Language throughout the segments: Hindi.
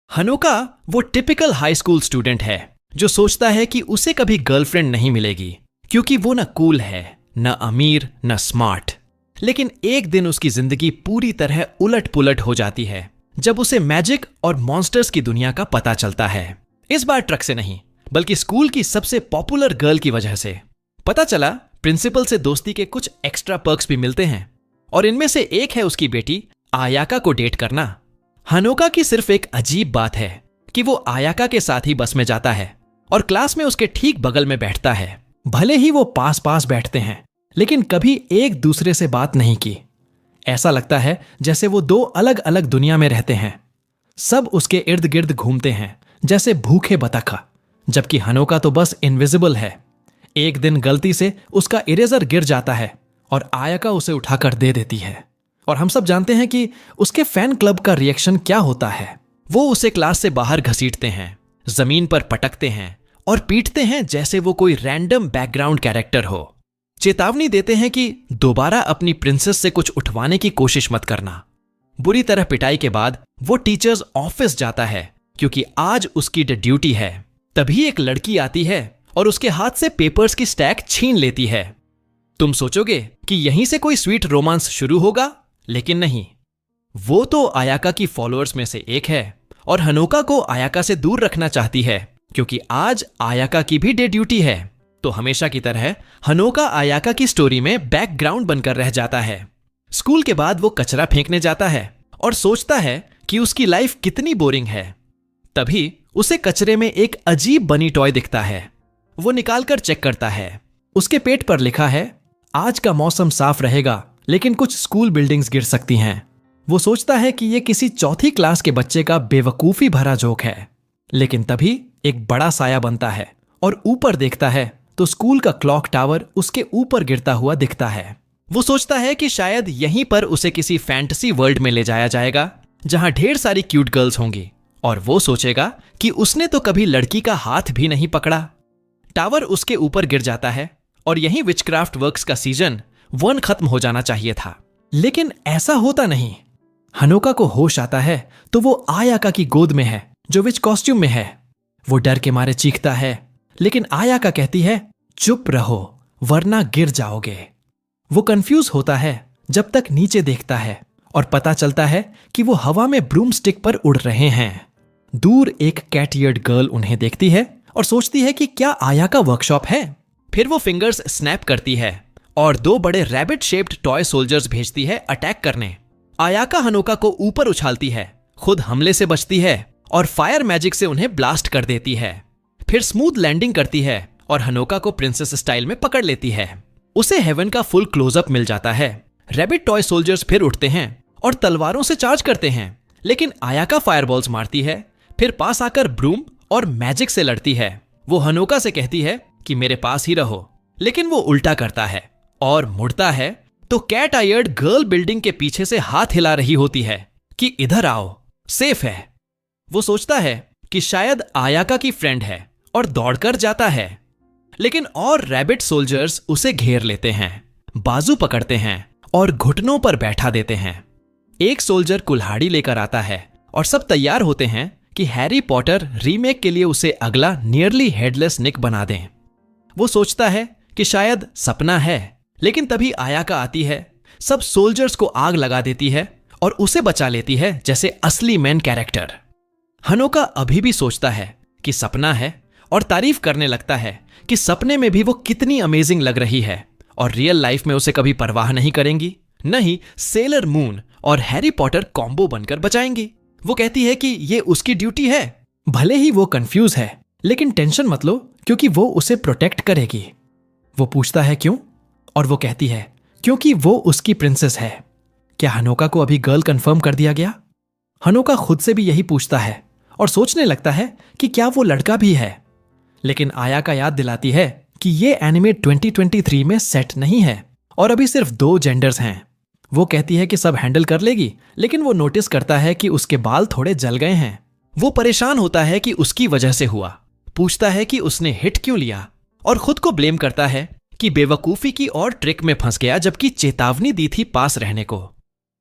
हनोका वो टिपिकल हाई स्कूल स्टूडेंट है जो सोचता है कि उसे कभी गर्लफ्रेंड नहीं मिलेगी क्योंकि वो न कूल है, न अमीर, न स्मार्ट। लेकिन एक दिन उसकी जिंदगी पूरी तरह उलट पुलट हो जाती है जब उसे मैजिक और मॉन्स्टर्स की दुनिया का पता चलता है। इस बार ट्रक से नहीं बल्कि स्कूल की सबसे पॉपुलर गर्ल की वजह से। पता चला प्रिंसिपल से दोस्ती के कुछ एक्स्ट्रा पर्क्स भी मिलते हैं और इनमें से एक है उसकी बेटी आयाका को डेट करना। हनोका की सिर्फ एक अजीब बात है कि वो आयाका के साथ ही बस में जाता है और क्लास में उसके ठीक बगल में बैठता है। भले ही वो पास पास बैठते हैं लेकिन कभी एक दूसरे से बात नहीं की। ऐसा लगता है जैसे वो दो अलग अलग दुनिया में रहते हैं। सब उसके इर्द गिर्द घूमते हैं जैसे भूखे बतख, जबकि हनोका तो बस इनविजिबल है। एक दिन गलती से उसका इरेजर गिर जाता है और आयाका उसे उठाकर दे देती है और हम सब जानते हैं कि उसके फैन क्लब का रिएक्शन क्या होता है। वो उसे क्लास से बाहर घसीटते हैं, जमीन पर पटकते हैं और पीटते हैं जैसे वो कोई रैंडम बैकग्राउंड कैरेक्टर हो। चेतावनी देते हैं कि दोबारा अपनी प्रिंसेस से कुछ उठवाने की कोशिश मत करना। बुरी तरह पिटाई के बाद वो टीचर्स ऑफिस जाता है क्योंकि आज उसकी ड्यूटी है। तभी एक लड़की आती है और उसके हाथ से पेपर्स की स्टैक छीन लेती है। तुम सोचोगे कि यहीं से कोई स्वीट रोमांस शुरू होगा, लेकिन नहीं। वो तो आयाका की फॉलोअर्स में से एक है और हनोका को आयाका से दूर रखना चाहती है क्योंकि आज आयाका की भी डे ड्यूटी है। तो हमेशा की तरह हनोका आयाका की स्टोरी में बैकग्राउंड बनकर रह जाता है। स्कूल के बाद वो कचरा फेंकने जाता है और सोचता है कि उसकी लाइफ कितनी बोरिंग है। तभी उसे कचरे में एक अजीब बनी टॉय दिखता है। वो निकालकर चेक करता है। उसके पेट पर लिखा है, आज का मौसम साफ रहेगा लेकिन कुछ स्कूल बिल्डिंग्स गिर सकती हैं। वो सोचता है कि यह किसी चौथी क्लास के बच्चे का बेवकूफी भरा जोक है। लेकिन तभी एक बड़ा साया बनता है और ऊपर देखता है तो स्कूल का क्लॉक टावर उसके ऊपर गिरता हुआ दिखता है। वो सोचता है कि शायद यहीं पर उसे किसी फैंटेसी वर्ल्ड में ले जाया जाएगा जहां ढेर सारी क्यूट गर्ल्स होंगी और वो सोचेगा कि उसने तो कभी लड़की का हाथ भी नहीं पकड़ा। टावर उसके ऊपर गिर जाता है और यहीं विचक्राफ्ट वर्क्स का सीजन 1 खत्म हो जाना चाहिए था। लेकिन ऐसा होता नहीं। हनोका को होश आता है तो वो आयाका की गोद में है जो विच कॉस्ट्यूम में है। वो डर के मारे चीखता है लेकिन आयाका कहती है, चुप रहो वरना गिर जाओगे। वो कंफ्यूज होता है जब तक नीचे देखता है और पता चलता है कि वो हवा में ब्रूम स्टिक पर उड़ रहे हैं। दूर एक कैट ईयर्ड गर्ल उन्हें देखती है और सोचती है कि क्या आयाका वर्कशॉप है। फिर वो फिंगर्स स्नैप करती है और 2 बड़े रैबिट शेप्ड टॉय सोल्जर्स भेजती है अटैक करने। आयाका हनोका को ऊपर उछालती है, खुद हमले से बचती है और फायर मैजिक से उन्हें ब्लास्ट कर देती है। फिर स्मूथ लैंडिंग करती है और हनोका को प्रिंसेस स्टाइल में पकड़ लेती है। उसे हेवन का फुल क्लोजअप मिल जाता है। रैबिट टॉय सोल्जर्स फिर उठते हैं और तलवारों से चार्ज करते हैं, लेकिन आयाका फायरबॉल्स मारती है। फिर पास आकर ब्रूम और मैजिक से लड़ती है। वो हनोका से कहती है कि मेरे पास ही रहो, लेकिन वो उल्टा करता है और मुड़ता है तो कैट आयर्ड गर्ल बिल्डिंग के पीछे से हाथ हिला रही होती है कि इधर आओ, सेफ है। वो सोचता है कि शायद आयाका की फ्रेंड है और दौड़कर जाता है, लेकिन और रैबिट सोल्जर्स उसे घेर लेते हैं, बाजू पकड़ते हैं और घुटनों पर बैठा देते हैं। एक सोल्जर कुल्हाड़ी लेकर आता है और सब तैयार होते हैं कि हैरी पॉटर रीमेक के लिए उसे अगला नियरली हेडलेस निक बना दें। वो सोचता है कि शायद सपना है, लेकिन तभी आयाका आती है, सब सोल्जर्स को आग लगा देती है और उसे बचा लेती है जैसे असली मेन कैरेक्टर। हनोका अभी भी सोचता है कि सपना है और तारीफ करने लगता है कि सपने में भी वो कितनी अमेजिंग लग रही है और रियल लाइफ में उसे कभी परवाह नहीं करेंगी। नहीं, सेलर मून और हैरी पॉटर कॉम्बो बनकर बचाएंगी। वो कहती है कि ये उसकी ड्यूटी है। भले ही वो कंफ्यूज है लेकिन टेंशन मत लो क्योंकि वो उसे प्रोटेक्ट करेगी। वो पूछता है क्यों, और वो कहती है क्योंकि वो उसकी प्रिंसेस है। क्या हनोका को अभी गर्ल कंफर्म कर दिया गया? हनोका खुद से भी यही पूछता है और सोचने लगता है कि क्या वो लड़का भी है। लेकिन आयाका याद दिलाती है कि ये एनिमे 2023 में सेट नहीं है और अभी सिर्फ 2 जेंडर्स हैं। वो कहती है कि सब हैंडल कर लेगी, लेकिन वो नोटिस करता है कि उसके बाल थोड़े जल गए हैं। वो परेशान होता है कि उसकी वजह से हुआ, पूछता है कि उसने हिट क्यों लिया और खुद को ब्लेम करता है कि बेवकूफी की और ट्रिक में फंस गया जबकि चेतावनी दी थी पास रहने को।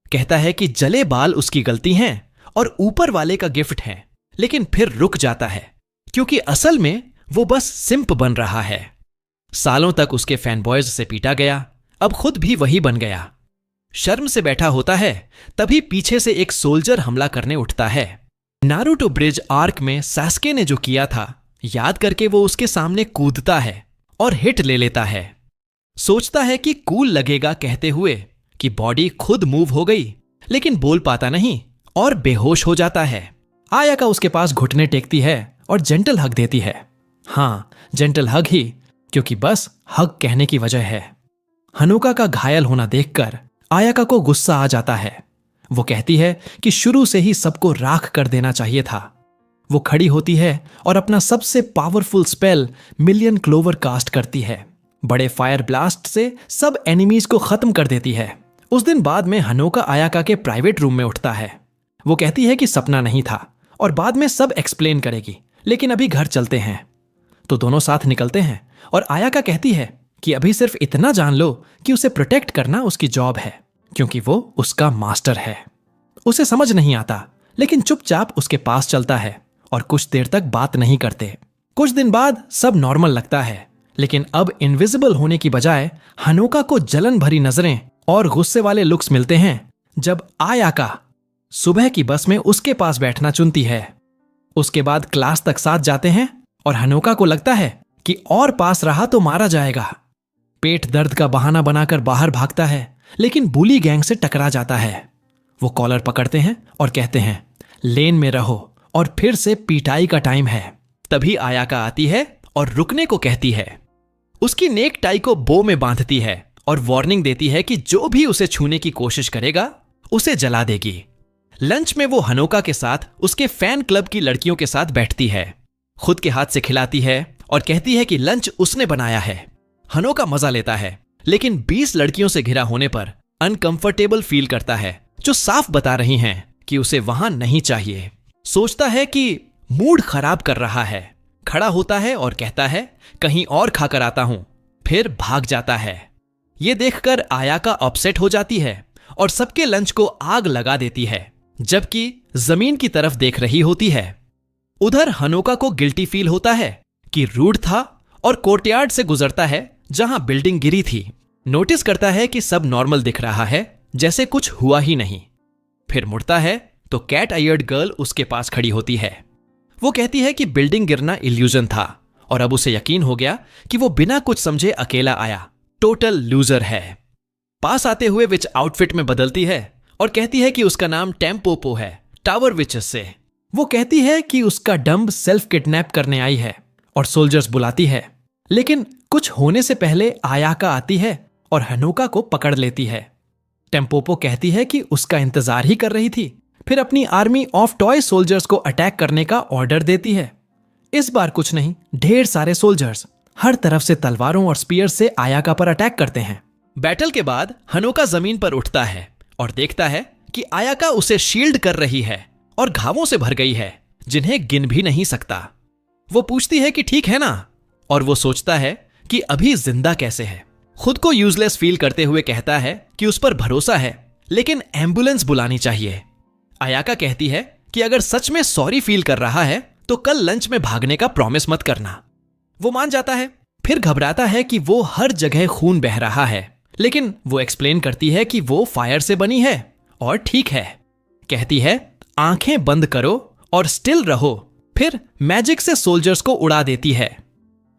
कहता है कि जले बाल उसकी गलती हैं और ऊपर वाले का गिफ्ट है, लेकिन फिर रुक जाता है क्योंकि असल में वो बस सिंप बन रहा है। सालों तक उसके फैनबॉयज से पीटा गया, अब खुद भी वही बन गया। शर्म से बैठा होता है, तभी पीछे से एक सोल्जर हमला करने उठता है। नारुतो ब्रिज आर्क में सास्के ने जो किया था, याद करके वो उसके सामने कूदता है और हिट ले लेता है। सोचता है कि कूल लगेगा कहते हुए कि बॉडी खुद मूव हो गई, लेकिन बोल पाता नहीं और बेहोश हो जाता है। आयाका उसके पास घुटने टेकती है और जेंटल हग देती है। हाँ, जेंटल हग ही, क्योंकि बस हग कहने की वजह है। हनुका का घायल होना देखकर आयाका को गुस्सा आ जाता है। वो कहती है कि शुरू से ही सबको राख कर देना चाहिए था। वो खड़ी होती है और अपना सबसे powerful spell million clover cast करती है। बड़े फायर ब्लास्ट से सब एनिमीज को खत्म कर देती है। उस दिन बाद में हनोका आयाका के प्राइवेट रूम में उठता है। वो कहती है कि सपना नहीं था और बाद में सब एक्सप्लेन करेगी, लेकिन अभी घर चलते हैं। तो दोनों साथ निकलते हैं और आयाका कहती है कि अभी सिर्फ इतना जान लो कि उसे प्रोटेक्ट करना उसकी जॉब है, क्योंकि वो उसका मास्टर है। उसे समझ नहीं आता, लेकिन चुपचाप उसके पास चलता है और कुछ देर तक बात नहीं करते। कुछ दिन बाद सब नॉर्मल लगता है, लेकिन अब इनविजिबल होने की बजाय हनोका को जलन भरी नजरें और गुस्से वाले लुक्स मिलते हैं जब आयाका सुबह की बस में उसके पास बैठना चुनती है। उसके बाद क्लास तक साथ जाते हैं और हनोका को लगता है कि और पास रहा तो मारा जाएगा। पेट दर्द का बहाना बनाकर बाहर भागता है, लेकिन बुली गैंग से टकरा जाता है। वो कॉलर पकड़ते हैं और कहते हैं, लेन में रहो और फिर से पिटाई का टाइम है। तभी आयाका आती है और रुकने को कहती है। उसकी नेक टाई को बो में बांधती है और वार्निंग देती है कि जो भी उसे छूने की कोशिश करेगा उसे जला देगी। लंच में वो हनोका के साथ उसके फैन क्लब की लड़कियों के साथ बैठती है। खुद के हाथ से खिलाती है और कहती है कि लंच उसने बनाया है। हनोका मजा लेता है, लेकिन 20 लड़कियों से घिरा होने पर अनकंफर्टेबल फील करता है, जो साफ बता रही हैं कि उसे वहां नहीं चाहिए। सोचता है कि मूड खराब कर रहा है। खड़ा होता है और कहता है, कहीं और खाकर आता हूं, फिर भाग जाता है। ये देखकर आयाका अपसेट हो जाती है और सबके लंच को आग लगा देती है, जबकि जमीन की तरफ देख रही होती है। उधर हनोका को गिल्टी फील होता है कि रूड था और कोर्टयार्ड से गुजरता है जहां बिल्डिंग गिरी थी। नोटिस करता है कि सब नॉर्मल दिख रहा है, जैसे कुछ हुआ ही नहीं। फिर मुड़ता है तो कैट आयर्ड गर्ल उसके पास खड़ी होती है। वो कहती है कि बिल्डिंग गिरना इल्यूजन था और अब उसे यकीन हो गया कि वो बिना कुछ समझे अकेला आया, टोटल लूजर है। पास आते हुए विच आउटफिट में बदलती है और कहती है कि उसका नाम टेम्पोपो है, टावर विचेस से। वो कहती है कि उसका डंब सेल्फ किडनैप करने आई है और सोल्जर्स बुलाती है, लेकिन कुछ होने से पहले आयाका आती है और हनोका को पकड़ लेती है। टेम्पोपो कहती है कि उसका इंतजार ही कर रही थी, फिर अपनी आर्मी ऑफ टॉय सोल्जर्स को अटैक करने का ऑर्डर देती है। इस बार कुछ नहीं, ढेर सारे सोल्जर्स हर तरफ से तलवारों और स्पीयर से आयाका पर अटैक करते हैं। बैटल के बाद हनोका जमीन पर उठता है और देखता है कि आयाका उसे शील्ड कर रही है और घावों से भर गई है, जिन्हें गिन भी नहीं सकता। वो पूछती है कि ठीक है ना, और वो सोचता है कि अभी जिंदा कैसे है। खुद को यूजलेस फील करते हुए कहता है कि उस पर भरोसा है, लेकिन एम्बुलेंस बुलानी चाहिए। आयाका कहती है कि अगर सच में सॉरी फील कर रहा है तो कल लंच में भागने का प्रॉमिस मत करना। वो मान जाता है, फिर घबराता है कि वो हर जगह खून बह रहा है, लेकिन वो एक्सप्लेन करती है कि वो फायर से बनी है और ठीक है। कहती है, आंखें बंद करो और स्टिल रहो, फिर मैजिक से सोल्जर्स को उड़ा देती है।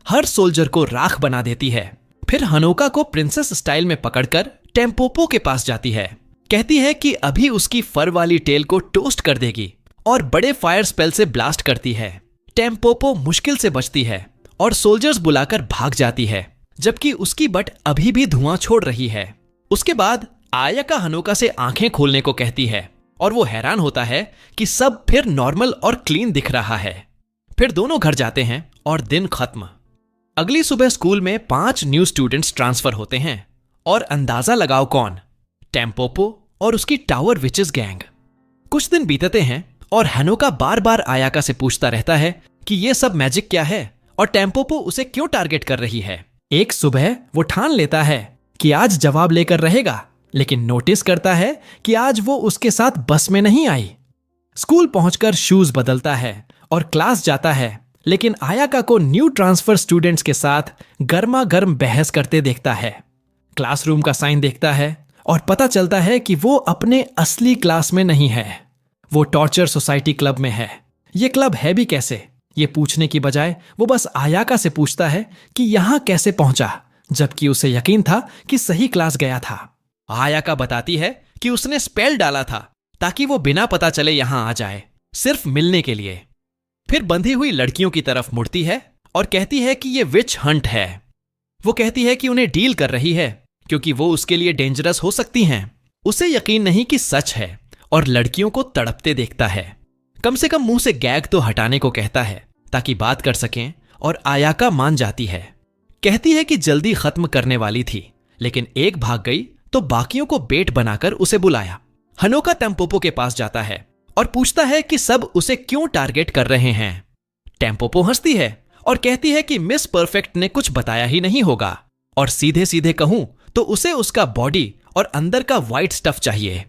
हर सोल्जर को राख बना देती है। फिर हनोका को प्रिंसेस स्टाइल में पकड़कर टेम्पोपो के पास जाती है। कहती है कि अभी उसकी फर वाली टेल को टोस्ट कर देगी और बड़े फायर स्पेल से ब्लास्ट करती है। टेम्पोपो मुश्किल से बचती है और सोल्जर्स बुलाकर भाग जाती है, जबकि उसकी बट अभी भी धुआं छोड़ रही है। उसके बाद आयाका हनोका से आंखें खोलने को कहती है और वो हैरान होता है कि सब फिर नॉर्मल और क्लीन दिख रहा है। फिर दोनों घर जाते हैं और दिन खत्म। अगली सुबह स्कूल में 5 न्यू स्टूडेंट्स ट्रांसफर होते हैं और अंदाजा लगाओ कौन? टेम्पोपो और उसकी टावर विचेस गैंग। कुछ दिन बीतते हैं और हनोका बार बार आयाका से पूछता रहता है कि ये सब मैजिक क्या है और टेम्पोपो उसे क्यों टारगेट कर रही है। एक सुबह वो ठान लेता है कि आज जवाब लेकर रहेगा, लेकिन नोटिस करता है कि आज वो उसके साथ बस में नहीं आई। स्कूल पहुंचकर शूज बदलता है और क्लास जाता है, लेकिन आयाका को न्यू ट्रांसफर स्टूडेंट्स के साथ गर्मा गर्म बहस करते देखता है। क्लासरूम का साइन देखता है और पता चलता है कि वो अपने असली क्लास में नहीं है, वो टॉर्चर सोसाइटी क्लब में है। ये क्लब है भी कैसे, ये पूछने की बजाय वो बस आयाका से पूछता है कि यहां कैसे पहुंचा, जबकि उसे यकीन था कि सही क्लास गया था। आयाका बताती है कि उसने स्पेल डाला था ताकि वो बिना पता चले यहां आ जाए, सिर्फ मिलने के लिए। फिर बंधी हुई लड़कियों की तरफ मुड़ती है और कहती है कि ये विच हंट है। वो कहती है कि उन्हें डील कर रही है क्योंकि वो उसके लिए डेंजरस हो सकती हैं। उसे यकीन नहीं कि सच है और लड़कियों को तड़पते देखता है। कम से कम मुंह से गैग तो हटाने को कहता है ताकि बात कर सकें, और आयाका मान जाती है। कहती है कि जल्दी खत्म करने वाली थी, लेकिन एक भाग गई तो बाकियों को बेट बनाकर उसे बुलाया। हनोका टेम्पोपो के पास जाता है और पूछता है कि सब उसे क्यों टारगेट कर रहे हैं। टेम्पोपो हंसती है और कहती है कि मिस परफेक्ट ने कुछ बताया ही नहीं होगा, और सीधे सीधे कहूं तो उसे उसका बॉडी और अंदर का व्हाइट स्टफ चाहिए।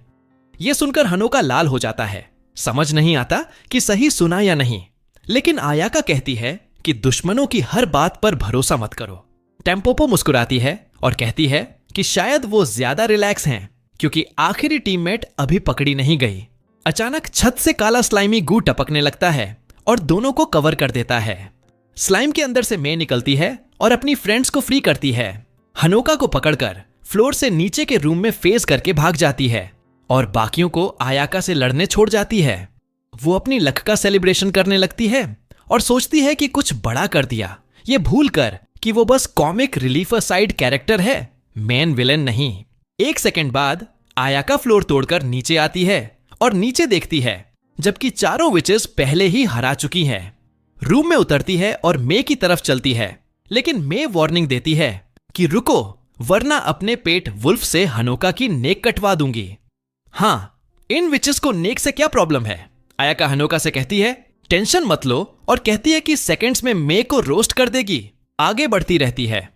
यह सुनकर हनोका लाल हो जाता है। समझ नहीं आता कि सही सुना या नहीं, लेकिन आयाका कहती है कि दुश्मनों की हर बात पर भरोसा मत करो। टेम्पोपो मुस्कुराती है और कहती है कि शायद वो ज्यादा रिलैक्स हैं क्योंकि आखिरी टीममेट अभी पकड़ी नहीं गई। अचानक छत से काला स्लाइमी गू टपकने लगता है और दोनों को कवर कर देता है। स्लाइम के अंदर से मे निकलती है और अपनी फ्रेंड्स को फ्री करती है। हनोका को पकड़कर फ्लोर से नीचे के रूम में फेस करके भाग जाती है और बाकियों को आयाका से लड़ने छोड़ जाती है। वो अपनी लक का सेलिब्रेशन करने लगती है और सोचती है कि कुछ बड़ा कर दिया, ये भूल कर कि वो बस कॉमिक रिलीफ साइड कैरेक्टर है, मेन विलेन नहीं। एक सेकंड बाद आयाका फ्लोर तोड़कर नीचे आती है और नीचे देखती है, जबकि चारों विचेस पहले ही हरा चुकी हैं। रूम में उतरती है और मे की तरफ चलती है, लेकिन मे वार्निंग देती है कि रुको, वरना अपने पेट वुल्फ से हनोका की नेक कटवा दूंगी। हाँ, इन विचेस को नेक से क्या प्रॉब्लम है? आयाका हनोका से कहती है टेंशन मत लो, और कहती है कि सेकंड्स में मे को रोस्ट कर देगी। आगे बढ़ती रहती है।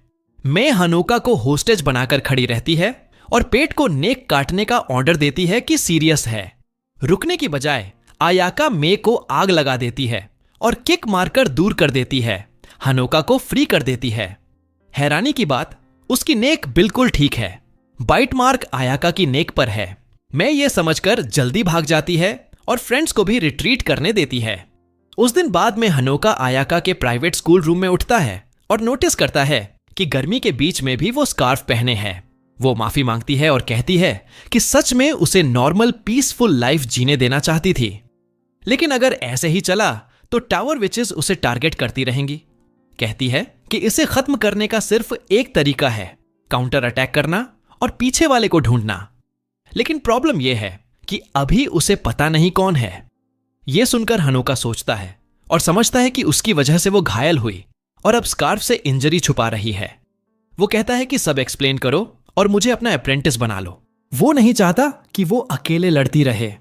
मे हनोका को होस्टेज बनाकर खड़ी रहती है और पेट को नेक काटने का ऑर्डर देती है कि सीरियस है। रुकने की बजाय आयाका मे को आग लगा देती है और किक मारकर दूर कर देती है। हनोका को फ्री कर देती है। हैरानी की बात, उसकी नेक बिल्कुल ठीक है। बाइट मार्क आयाका की नेक पर है। मैं ये समझकर जल्दी भाग जाती है और फ्रेंड्स को भी रिट्रीट करने देती है। उस दिन बाद में हनोका आयाका के प्राइवेट स्कूल रूम में उठता है और नोटिस करता है कि गर्मी के बीच में भी वो स्कार्फ पहने है। वो माफी मांगती है और कहती है कि सच में उसे नॉर्मल पीसफुल लाइफ जीने देना चाहती थी, लेकिन अगर ऐसे ही चला तो टावर विचेस उसे टारगेट करती रहेंगी। कहती है कि इसे खत्म करने का सिर्फ एक तरीका है, काउंटर अटैक करना और पीछे वाले को ढूंढना। लेकिन प्रॉब्लम यह है कि अभी उसे पता नहीं कौन है। यह सुनकर हनोका सोचता है और समझता है कि उसकी वजह से वो घायल हुई और अब स्कार्फ से इंजरी छुपा रही है। वो कहता है कि सब एक्सप्लेन करो और मुझे अपना अप्रेंटिस बना लो। वो नहीं चाहता कि वो अकेले लड़ती रहे।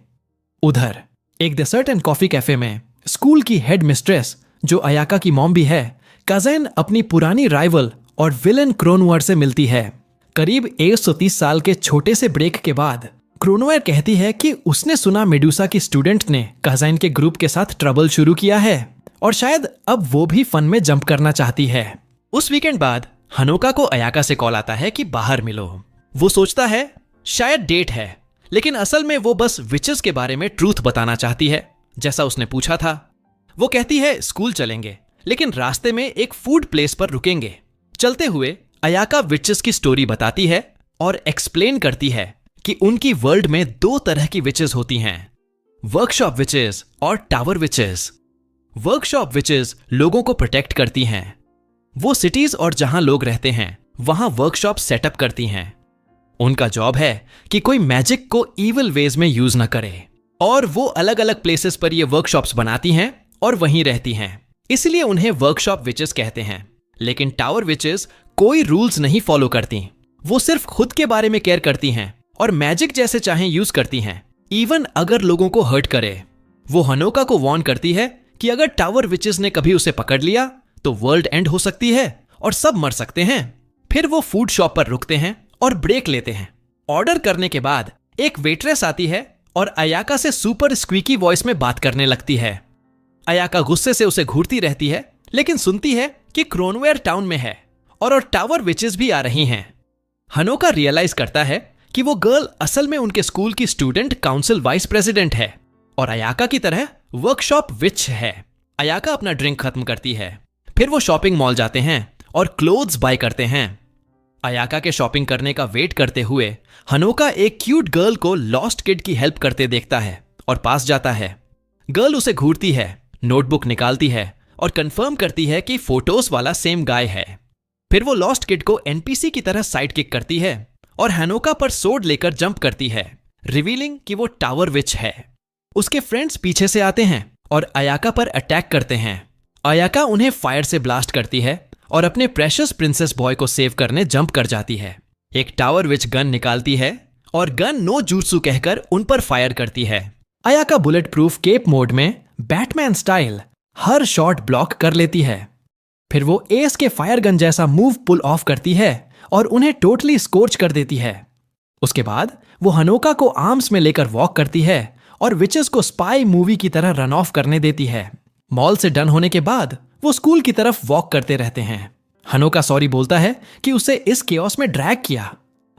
उधर एक डेजर्ट एंड कॉफी कैफे में स्कूल की हेड मिस्ट्रेस, जो अयाका की मॉम भी है, कज़न अपनी पुरानी राइवल और विलन क्रोनोवर से मिलती है। करीब 130 साल के छोटे से ब्रेक के बाद क्रोनोवर कहती है कि उसने सुना मेडुसा की स्टूडेंट ने कज़न के ग्रुप के साथ ट्रबल शुरू किया है और शायद अब वो भी फन में जंप करना चाहती है। उस वीकेंड बाद हनोका को अयाका से कॉल आता है कि बाहर मिलो। वो सोचता है शायद डेट है, लेकिन असल में वो बस विचेस के बारे में ट्रूथ बताना चाहती है, जैसा उसने पूछा था। वो कहती है स्कूल चलेंगे, लेकिन रास्ते में एक फूड प्लेस पर रुकेंगे। चलते हुए अयाका विचेस की स्टोरी बताती है और एक्सप्लेन करती है कि उनकी वर्ल्ड में 2 तरह की विचेस होती हैं, वर्कशॉप विचेस और टावर विचेस। वर्कशॉप विचेस लोगों को प्रोटेक्ट करती हैं। वो सिटीज और जहां लोग रहते हैं वहां वर्कशॉप सेटअप करती हैं। उनका जॉब है कि कोई मैजिक को इविल वेज में यूज न करे, और वो अलग अलग प्लेसेस पर ये वर्कशॉप्स बनाती हैं और वहीं रहती हैं, इसलिए उन्हें वर्कशॉप विचेस कहते हैं। लेकिन टावर विचेस कोई रूल्स नहीं फॉलो करती। वो सिर्फ खुद के बारे में केयर करती हैं और मैजिक जैसे चाहें यूज करती हैं, इवन अगर लोगों को हर्ट करे। वो हनोका को वार्न करती है कि अगर टावर विचेस ने कभी उसे पकड़ लिया तो वर्ल्ड एंड हो सकती है और सब मर सकते हैं। फिर वो फूड शॉप पर रुकते हैं और ब्रेक लेते हैं। ऑर्डर करने के बाद एक वेट्रेस आती है और अयाका से सुपर स्क्वीकी वॉइस में बात करने लगती है। अयाका गुस्से से उसे घूरती रहती है, लेकिन सुनती है कि क्रोनवेयर टाउन में है और टावर विचेस भी आ रही हैं। हनोका रियलाइज करता है कि वो गर्ल असल में उनके स्कूल की स्टूडेंट काउंसिल वाइस प्रेसिडेंट है और अयाका की तरह वर्कशॉप विच है। अयाका अपना ड्रिंक खत्म करती है। फिर वो शॉपिंग मॉल जाते हैं और क्लोथ्स बाय करते हैं। अयाका के शॉपिंग करने का वेट करते हुए हनोका एक क्यूट गर्ल को लॉस्ट किड की हेल्प करते देखता है और पास जाता है। गर्ल उसे घूरती है, नोटबुक निकालती है और कंफर्म करती है कि फोटोज वाला सेम गाय है। फिर वो लॉस्ट किड को एनपीसी की तरह साइड किक करती है और हनोका पर सोड लेकर जंप करती है, रिवीलिंग कि वो टावर विच है। उसके फ्रेंड्स पीछे से आते हैं और अयाका पर अटैक करते हैं। अयाका उन्हें फायर से ब्लास्ट करती है और अपने प्रेशियस प्रिंसेस बॉय को सेव करने जंप कर जाती है। एक टावर विच गन निकालती है और गन नो जूत्सु कहकर उन पर फायर करती है। Ayaka bullet proof cap mode में बैटमैन स्टाइल हर शॉट ब्लॉक कर लेती है। फिर वो एस के फायर गन जैसा मूव पुल ऑफ करती है और उन्हें टोटली स्कोर्च कर देती है। उसके बाद वो हनोका को आर्म्स में लेकर वॉक करती है और विचेस को स्पाई मूवी की तरह रन ऑफ करने देती है। मॉल से डन होने के बाद वो स्कूल की तरफ वॉक करते रहते हैं। हनोका सॉरी बोलता है कि उसे इस केओस में ड्रैग किया।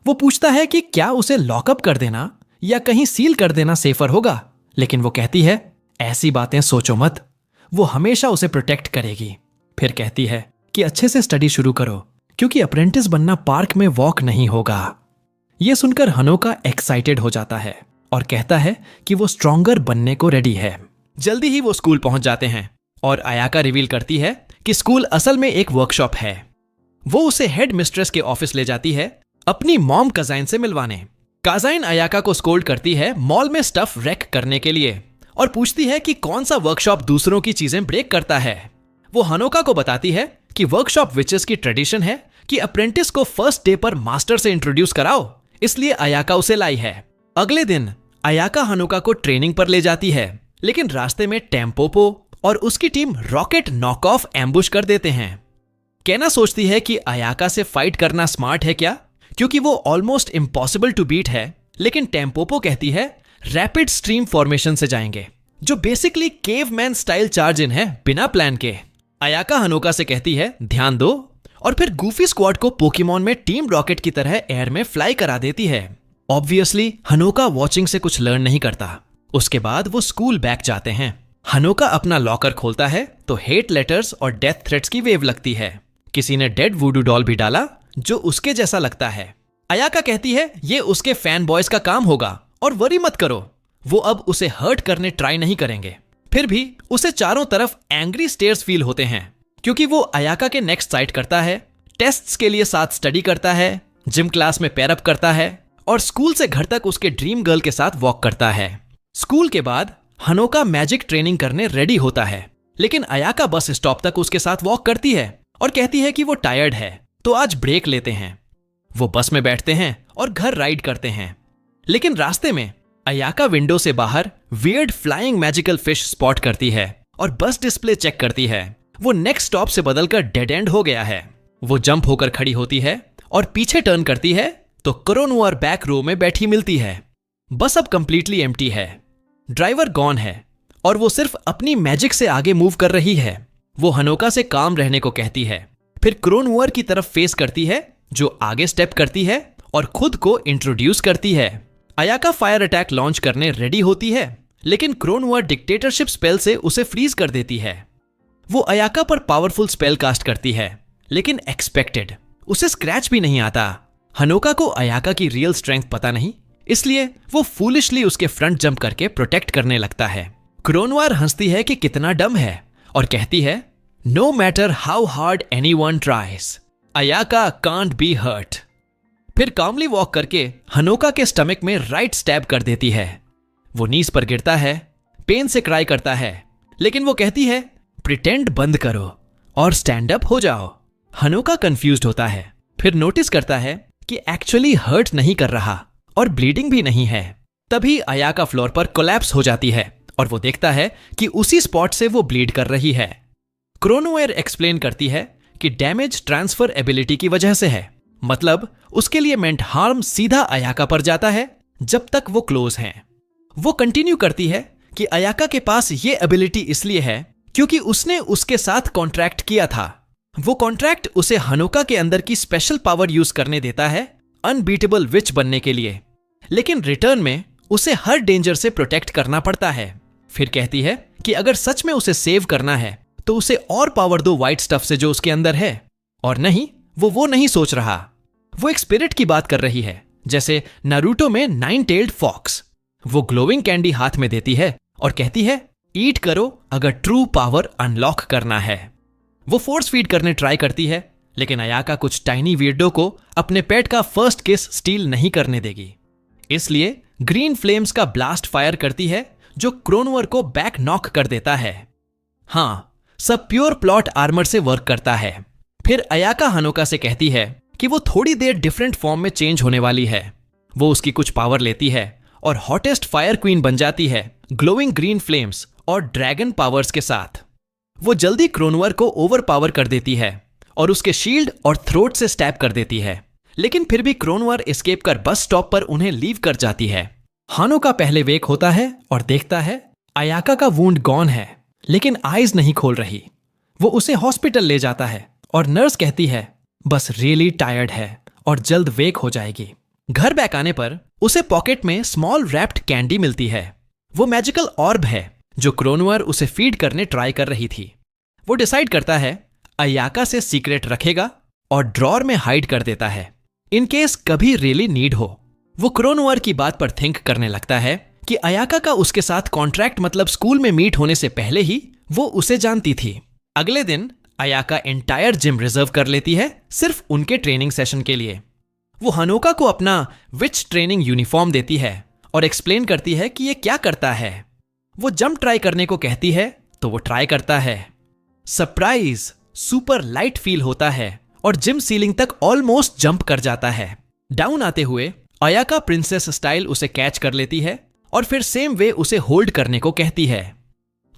वो पूछता है कि क्या उसे लॉकअप कर देना या कहीं सील कर देना सेफर होगा, लेकिन वो कहती है ऐसी बातें सोचो मत, वो हमेशा उसे प्रोटेक्ट करेगी। फिर कहती है कि अच्छे से स्टडी शुरू करो क्योंकि अप्रेंटिस बनना पार्क में वॉक नहीं होगा। यह सुनकर हनोका एक्साइटेड हो जाता है और कहता है कि वो स्ट्रॉन्गर बनने को रेडी है। जल्दी ही वो स्कूल पहुंच जाते हैं और अयाका रिवील करती है कि स्कूल असल में एक वर्कशॉप है। वो उसे हेड मिस्ट्रेस के ऑफिस ले जाती है अपनी मॉम काजाइन से मिलवाने। काजाइन अयाका को स्कोल्ड करती है मॉल में स्टफ रैक करने के लिए और पूछती है कि कौन सा वर्कशॉप दूसरों की चीजें ब्रेक करता है। वो हनोका को बताती है कि वर्कशॉप विचेस की ट्रेडिशन है कि अप्रेंटिस को फर्स्ट डे पर मास्टर से इंट्रोड्यूस कराओ, इसलिए अयाका उसे लाई है। अगले दिन अयाका हनोका को ट्रेनिंग पर ले जाती है, लेकिन रास्ते में टेम्पोपो और उसकी team rocket knock off ambush कर देते हैं। केना सोचती है कि अयाका से फाइट करना स्मार्ट है क्या, क्योंकि वो ऑलमोस्ट इम्पॉसिबल टू बीट है, लेकिन टेम्पोपो कहती है रैपिड स्ट्रीम फॉर्मेशन से जाएंगे, जो basically caveman style charge in है बिना प्लान के। अयाका हनोका से कहती है ध्यान दो और फिर गूफी स्क्वाड को पोकेमॉन में टीम रॉकेट की तरह एयर में फ्लाई करा देती है। ऑब्वियसली हनोका वॉचिंग से कुछ लर्न नहीं करता। उसके बाद वो स्कूल बैक जाते हैं। हनोका अपना लॉकर खोलता है तो हेट लेटर्स और डेथ थ्रेट्स की वेव लगती है। किसी ने डेड वुडू डॉल भी डाला जो उसके जैसा लगता है। अयाका कहती है ये उसके फैन बॉयज का काम होगा और वरी मत करो, वो अब उसे हर्ट करने ट्राई नहीं करेंगे। फिर भी उसे चारों तरफ एंग्री स्टेयर्स फील होते हैं क्योंकि वो अयाका के नेक्स्ट साइट करता है, टेस्ट्स के लिए साथ स्टडी करता है, जिम क्लास में पैरअप करता है और स्कूल से घर तक उसके ड्रीम गर्ल के साथ वॉक करता है। स्कूल के बाद हनोका मैजिक ट्रेनिंग करने रेडी होता है, लेकिन अयाका बस स्टॉप तक उसके साथ वॉक करती है और कहती है कि वो टायर्ड है तो आज ब्रेक लेते हैं। वो बस में बैठते हैं और घर राइड करते हैं, लेकिन रास्ते में अयाका विंडो से बाहर weird flying magical fish spot करती है और बस डिस्प्ले चेक करती है। वो नेक्स्ट स्टॉप से बदलकर डेड एंड हो गया है। वो जंप होकर खड़ी होती है और पीछे टर्न करती है तो क्रोनोवर बैक रो में बैठी मिलती है। बस अब कंप्लीटली एम्प्टी है, ड्राइवर गॉन है और वो सिर्फ अपनी मैजिक से आगे मूव कर रही है। वो हनोका से काम रहने को कहती है, फिर क्रोनोवर की तरफ फेस करती है जो आगे स्टेप करती है और खुद को इंट्रोड्यूस करती है। अयाका फायर अटैक लॉन्च करने रेडी होती है, लेकिन क्रोनोवर डिक्टेटरशिप स्पेल से उसे फ्रीज कर देती है। वो अयाका पर पावरफुल स्पेल कास्ट करती है, लेकिन एक्सपेक्टेड उसे स्क्रैच भी नहीं आता। हनोका को अयाका की रियल स्ट्रेंथ पता नहीं, इसलिए वो फूलिशली उसके फ्रंट जंप करके प्रोटेक्ट करने लगता है। क्रोनोवर हंसती है कि कितना डम है और कहती है no matter how hard anyone tries, Ayaka can't be hurt. फिर कामली वॉक करके हनोका के स्टमक में राइट स्टैब कर देती है। वो नीज पर गिरता है, पेन से क्राई करता है, लेकिन वो कहती है प्रिटेंड बंद करो और स्टैंड अप हो जाओ। हनोका कंफ्यूज्ड होता है, फिर नोटिस करता है कि एक्चुअली हर्ट नहीं कर रहा और ब्लीडिंग भी नहीं है। तभी अयाका फ्लोर पर कोलैप्स हो जाती है और वो देखता है कि उसी स्पॉट से वो ब्लीड कर रही है। क्रोनोवेयर एक्सप्लेन करती है कि डैमेज ट्रांसफर एबिलिटी की वजह से है, मतलब उसके लिए मेंट हार्म सीधा अयाका पर जाता है जब तक वो क्लोज हैं। वो कंटिन्यू करती है कि अयाका के पास ये एबिलिटी इसलिए है क्योंकि उसने उसके साथ कॉन्ट्रैक्ट किया था। वो कॉन्ट्रैक्ट उसे हनोका के अंदर की स्पेशल पावर यूज करने देता है अनबीटेबल विच बनने के लिए, लेकिन रिटर्न में उसे हर डेंजर से प्रोटेक्ट करना पड़ता है। फिर कहती है कि अगर सच में उसे सेव करना है तो उसे और पावर दो व्हाइट स्टफ से जो उसके अंदर है। और नहीं, वो नहीं सोच रहा, वो एक स्पिरिट की बात कर रही है, जैसे नारुतो में 9-tailed फॉक्स। वो ग्लोइंग कैंडी हाथ में देती है और कहती है ईट करो अगर ट्रू पावर अनलॉक करना है। वो फोर्स फीड करने ट्राई करती है, लेकिन अयाका कुछ टाइनी वीर्डो को अपने पेट का फर्स्ट किस स्टील नहीं करने देगी। इसलिए ग्रीन फ्लेम्स का ब्लास्ट फायर करती है जो क्रोनोवर को बैक नॉक कर देता है। हाँ, सब प्योर प्लॉट आर्मर से वर्क करता है। फिर अयाका हनोका से कहती है कि वो थोड़ी देर डिफरेंट फॉर्म में चेंज होने वाली है। वो उसकी कुछ पावर लेती है और हॉटेस्ट फायर क्वीन बन जाती है ग्लोइंग ग्रीन फ्लेम्स और ड्रैगन पावर्स के साथ। वो जल्दी क्रोनोवर को ओवर पावर कर देती है और उसके शील्ड और थ्रोट से स्टैब कर देती है, लेकिन फिर भी क्रोनोवर एस्केप कर बस स्टॉप पर उन्हें लीव कर जाती है। हानोका पहले वेक होता है और देखता है अयाका का वुंड गॉन है, लेकिन आईज नहीं खोल रही। वो उसे हॉस्पिटल ले जाता है और नर्स कहती है बस रियली टायर्ड है और जल्द वेक हो जाएगी। घर बैक आने पर उसे पॉकेट में स्मॉल रैप्ड कैंडी मिलती है। वो मैजिकल ऑर्ब है जो क्रोनोवर उसे फीड करने ट्राई कर रही थी। वो डिसाइड करता है अयाका से सीक्रेट रखेगा और ड्रॉर में हाइड कर देता है इन केस कभी रियली नीड हो। वो क्रोनोवर की बात पर थिंक करने लगता है कि अयाका का उसके साथ कॉन्ट्रैक्ट मतलब स्कूल में मीट होने से पहले ही वो उसे जानती थी। अगले दिन अयाका एंटायर जिम रिजर्व कर लेती है सिर्फ उनके ट्रेनिंग सेशन के लिए। वो हनोका को अपना विच ट्रेनिंग यूनिफॉर्म देती है और एक्सप्लेन करती है कि ये क्या करता है। वो जंप ट्राई करने को कहती है तो वो ट्राई करता है। सरप्राइज, सुपर लाइट फील होता है और जिम सीलिंग तक ऑलमोस्ट जंप कर जाता है। डाउन आते हुए अयाका प्रिंसेस स्टाइल उसे कैच कर लेती है और फिर सेम वे उसे होल्ड करने को कहती है।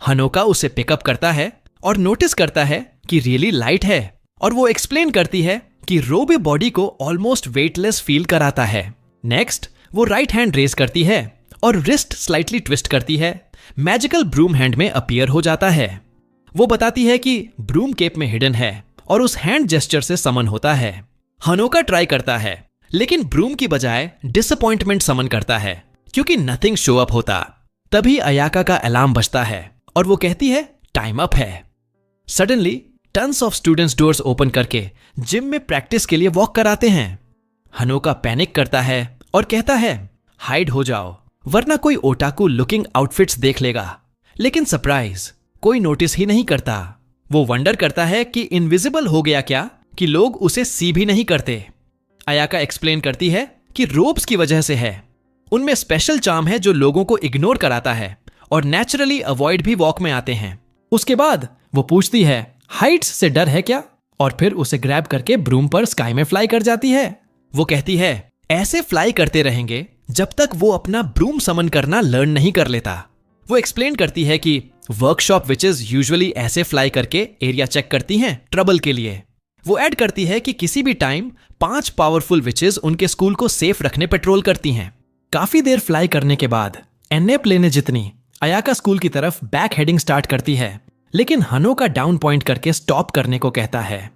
हनोका उसे पिकअप करता है और नोटिस करता है कि रियली लाइट है और वो एक्सप्लेन करती है कि रोबे बॉडी को ऑलमोस्ट वेटलेस फील कराता है। नेक्स्ट वो राइट हैंड रेज करती है और रिस्ट स्लाइटली ट्विस्ट करती है। मैजिकल ब्रूम हैंड में अपीयर हो जाता है। वो बताती है कि ब्रूम केप में हिडन है और उस हैंड जेस्चर से समन होता है। हनोका ट्राई करता है लेकिन ब्रूम की बजाय डिसअपॉइंटमेंट समन करता है क्योंकि नथिंग शो अप होता। तभी अयाका का अलार्म बजता है और वो कहती है टाइम अप है। Suddenly tons of students doors open करके जिम में प्रैक्टिस के लिए वॉक कराते हैं। हनोका पैनिक करता है और कहता है हाइड हो जाओ वरना कोई ओटाकू लुकिंग आउटफिट्स देख लेगा, लेकिन सरप्राइज, कोई नोटिस ही नहीं करता। वो वंडर करता है कि इनविजिबल हो गया क्या कि लोग उसे सी भी नहीं करते। अयाका एक्सप्लेन करती है कि रोब्स की वजह से है। उनमें स्पेशल चार्म है जो लोगों को इग्नोर कराता है और नेचुरली अवॉइड भी वॉक में आते हैं। उसके बाद वो पूछती है हाइट्स से डर है क्या, और फिर उसे ग्रैब करके ब्रूम पर स्काई में फ्लाई कर जाती है। वो कहती है ऐसे फ्लाई करते रहेंगे जब तक वो अपना ब्रूम समन करना लर्न नहीं कर लेता। वो एक्सप्लेन करती है कि वर्कशॉप विचेस यूजुअली ऐसे फ्लाई करके एरिया चेक करती हैं ट्रबल के लिए। वो ऐड करती है कि किसी भी टाइम 5 पावरफुल विचेस उनके स्कूल को सेफ रखने पेट्रोल करती हैं। काफी देर फ्लाई करने के बाद एनएप लेने जितनी अयाका स्कूल की तरफ बैक हेडिंग स्टार्ट करती है, लेकिन हनोका डाउन पॉइंट करके स्टॉप करने को कहता है।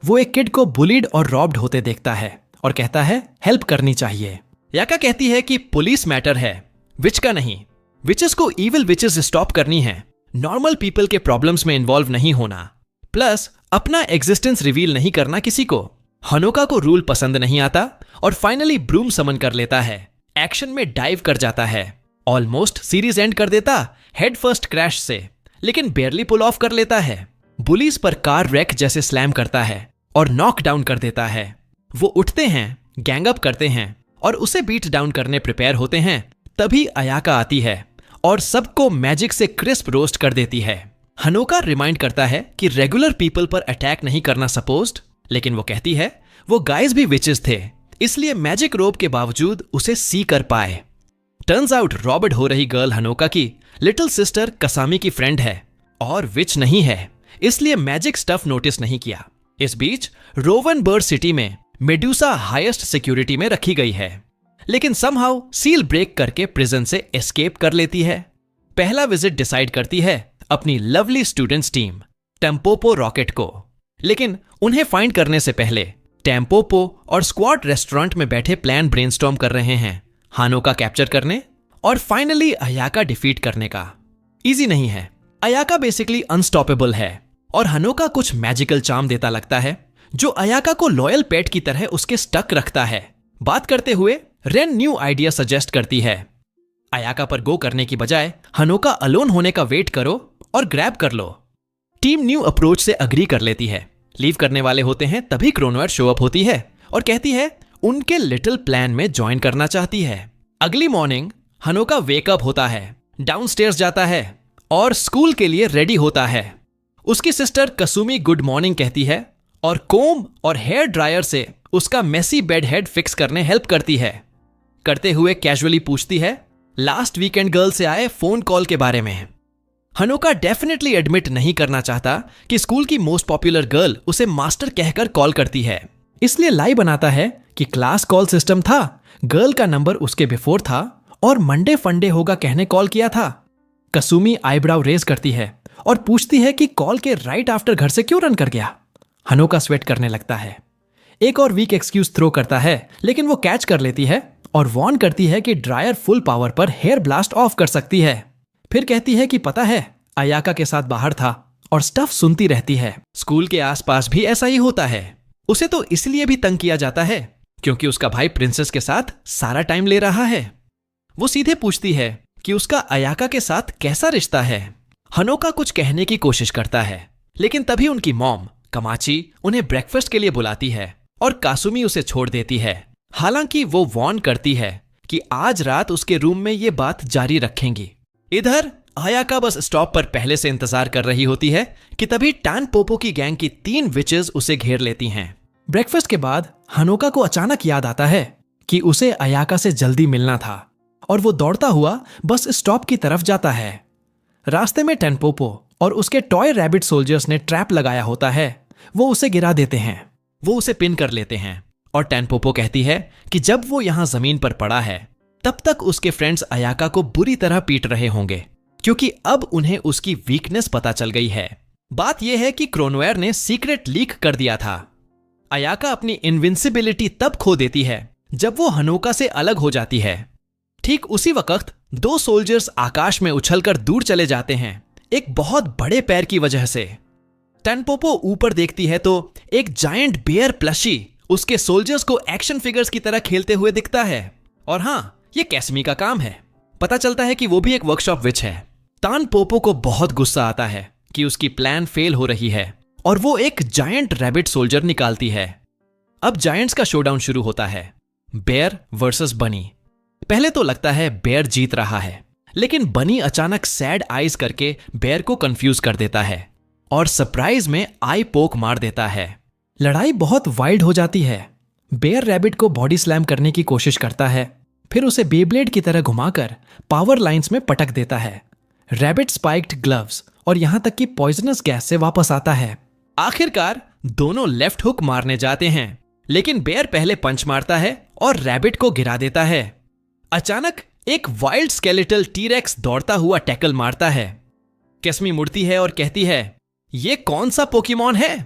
वो एक किड को बुलीड और रॉब्ड होते देखता है और कहता है हेल्प करनी चाहिए। याका कहती है कि पुलिस मैटर है, विच का नहीं। विचेस को इविल विचेस स्टॉप करनी है, नॉर्मल पीपल के प्रॉब्लम्स में इन्वॉल्व नहीं होना, प्लस अपना एग्जिस्टेंस रिवील नहीं करना किसी को। हनोका को रूल पसंद नहीं आता और फाइनली ब्रूम समन कर लेता है। एक्शन में डाइव कर जाता है, ऑलमोस्ट सीरीज एंड कर देता हेड फर्स्ट क्रैश से, लेकिन बेयरली पुल ऑफ कर लेता है। बुलीज पर कार रैक जैसे स्लैम करता है और नॉक डाउन कर देता है। वो उठते हैं, गैंग अप करते हैं और उसे बीट डाउन करने प्रिपेयर होते हैं। तभी अयाका आती है और सबको मैजिक से क्रिस्प रोस्ट कर देती है। हनोका रिमाइंड करता है कि रेगुलर पीपल पर अटैक नहीं करना सपोज्ड, लेकिन वो कहती है वो गाइज भी विचेस थे, इसलिए मैजिक रोब के बावजूद उसे सी कर पाए। टर्न्स आउट रॉबर्ट हो रही गर्ल हनोका की लिटिल सिस्टर कसामी की फ्रेंड है और विच नहीं है, इसलिए मैजिक स्टफ नोटिस नहीं किया। इस बीच रोवन बर्ड सिटी में मेडुसा हाईएस्ट सिक्योरिटी में रखी गई है। लेकिन समहाउ सील ब्रेक करके प्रिजन से एस्केप कर लेती है। पहला विजिट डिसाइड करती है अपनी लवली स्टूडेंट्स टीम टेम्पोपो रॉकेट को। लेकिन उन्हें फाइंड करने से पहले टेम्पोपो और स्क्वाड रेस्टोरेंट में बैठे प्लान ब्रेनस्टॉर्म कर रहे हैं हानोका कैप्चर करने और फाइनली अयाका डिफीट करने का। इजी नहीं है। अयाका बेसिकली अनस्टॉपेबल है और हानोका कुछ मैजिकल चार्म देता लगता है जो अयाका को लॉयल पेट की तरह उसके स्टक रखता है। बात करते हुए रेन न्यू आइडिया सजेस्ट करती है। अयाका पर गो करने की बजाय हानोका अलोन होने का वेट करो और ग्रैब कर लो। टीम न्यू अप्रोच से अग्री कर लेती है। लीव करने वाले होते हैं तभी क्रोनोएर शो अप होती है और कहती है उनके लिटिल प्लान में ज्वाइन करना चाहती है। अगली मॉर्निंग हानोका वेकअप होता है, डाउनस्टेयर्स जाता है और स्कूल के लिए रेडी होता है। उसकी सिस्टर कसुमी गुड मॉर्निंग कहती है और कोम और हेयर ड्रायर से उसका मेसी बेड हेड फिक्स करने हेल्प करती है। करते हुए कैजुअली पूछती है लास्ट वीकेंड गर्ल से आए फोन कॉल के बारे में। हानोका डेफिनेटली एडमिट नहीं करना चाहता कि स्कूल की मोस्ट पॉपुलर गर्ल उसे मास्टर कहकर कॉल करती है, इसलिए लाई बनाता है कि क्लास कॉल सिस्टम था, गर्ल का नंबर उसके बिफोर था और मंडे फंडे होगा कहने कॉल किया था। कसुमी आईब्राउ रेज करती है और पूछती है कि कॉल के राइट आफ्टर घर से क्यों रन कर गया। हानोका स्वेट करने लगता है। एक और वीक एक्सक्यूज थ्रो करता है लेकिन वो कैच कर लेती है और वार्न करती है कि ड्रायर फुल पावर पर हेयर ब्लास्ट ऑफ कर सकती है। फिर कहती है कि पता है अयाका के साथ बाहर था और स्टफ सुनती रहती है। स्कूल के आसपास भी ऐसा ही होता है। उसे तो इसलिए भी तंग किया जाता है क्योंकि उसका भाई प्रिंसेस के साथ सारा टाइम ले रहा है। वो सीधे पूछती है कि उसका अयाका के साथ कैसा रिश्ता है। हानोका कुछ कहने की कोशिश करता है लेकिन तभी उनकी मॉम कमाची उन्हें ब्रेकफास्ट के लिए बुलाती है और कासुमी उसे छोड़ देती है। हालांकि वो वार्न करती है कि आज रात उसके रूम में ये बात जारी रखेंगी। इधर अयाका बस स्टॉप पर पहले से इंतजार कर रही होती है कि तभी टैनपोपो की गैंग की 3 विचेस उसे घेर लेती हैं। ब्रेकफास्ट के बाद हानोका को अचानक याद आता है कि उसे अयाका से जल्दी मिलना था और वो दौड़ता हुआ बस स्टॉप की तरफ जाता है। रास्ते में टैनपोपो और उसके टॉय रैबिट सोल्जर्स ने ट्रैप लगाया होता है। वो उसे गिरा देते हैं। वो उसे पिन कर लेते हैं और टैनपोपो कहती है कि जब वो यहां जमीन पर पड़ा है तब तक उसके फ्रेंड्स अयाका को बुरी तरह पीट रहे होंगे क्योंकि अब उन्हें उसकी वीकनेस पता चल गई है। बात यह है कि क्रोनोएर ने सीक्रेट लीक कर दिया था। अयाका अपनी इनविंसिबिलिटी तब खो देती है जब वो हानोका से अलग हो जाती है। ठीक उसी वक्त 2 सोल्जर्स आकाश में उछलकर दूर चले जाते हैं एक बहुत बड़े पैर की वजह से। टैनपोपो ऊपर देखती है तो एक जायंट बेयर प्लशी उसके सोल्जर्स को एक्शन फिगर्स की तरह खेलते हुए दिखता है। और हां, ये कैसमी का काम है। पता चलता है कि वो भी एक वर्कशॉप विच है। टैनपोपो को बहुत गुस्सा आता है कि उसकी प्लान फेल हो रही है और वो एक जायंट रैबिट सोल्जर निकालती है। अब जायंट्स का शोडाउन शुरू होता है, बेयर वर्सेस बनी। पहले तो लगता है बेयर जीत रहा है लेकिन बनी अचानक सैड आईज करके बेयर को कंफ्यूज कर देता है और सरप्राइज में आई पोक मार देता है। लड़ाई बहुत वाइल्ड हो जाती है। बेयर रैबिट को बॉडी स्लैम करने की कोशिश करता है, फिर उसे बेब्लेड की तरह घुमाकर पावर लाइंस में पटक देता है। रैबिट स्पाइक्ड ग्लव्स और यहां तक कि पॉइजनस गैस से वापस आता है। आखिरकार दोनों लेफ्ट हुक मारने जाते हैं लेकिन बेयर पहले पंच मारता है और रैबिट को गिरा देता है। अचानक एक वाइल्ड स्केलेटल टीरेक्स दौड़ता हुआ टैकल मारता है। कैसमी मुड़ती है और कहती है ये कौन सा पोकेमॉन है।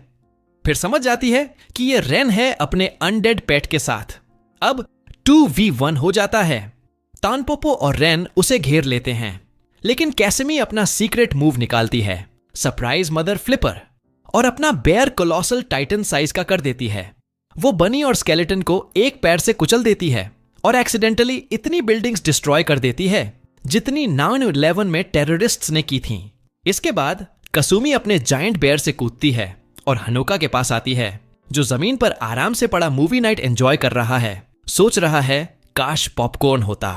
फिर समझ जाती है कि ये रेन है अपने अनडेड पेट के साथ। अब 2v1 हो जाता है। टैनपोपो और रेन उसे घेर लेते हैं लेकिन कैसमी अपना सीक्रेट मूव निकालती है, सरप्राइज मदर फ्लिपर, और अपना बेयर कोलोसल टाइटन साइज का कर देती है। वो बनी और स्केलेटन को एक पैर से कुचल देती है और एक्सीडेंटली इतनी बिल्डिंग्स डिस्ट्रॉय कर देती है जितनी 9/11 में टेररिस्ट्स ने की थीं। इसके बाद कसुमी अपने जायंट बेयर से कूदती है और हानोका के पास आती है जो जमीन पर आराम से पड़ा मूवी नाइट एंजॉय कर रहा है। सोच रहा है काश पॉपकॉर्न होता।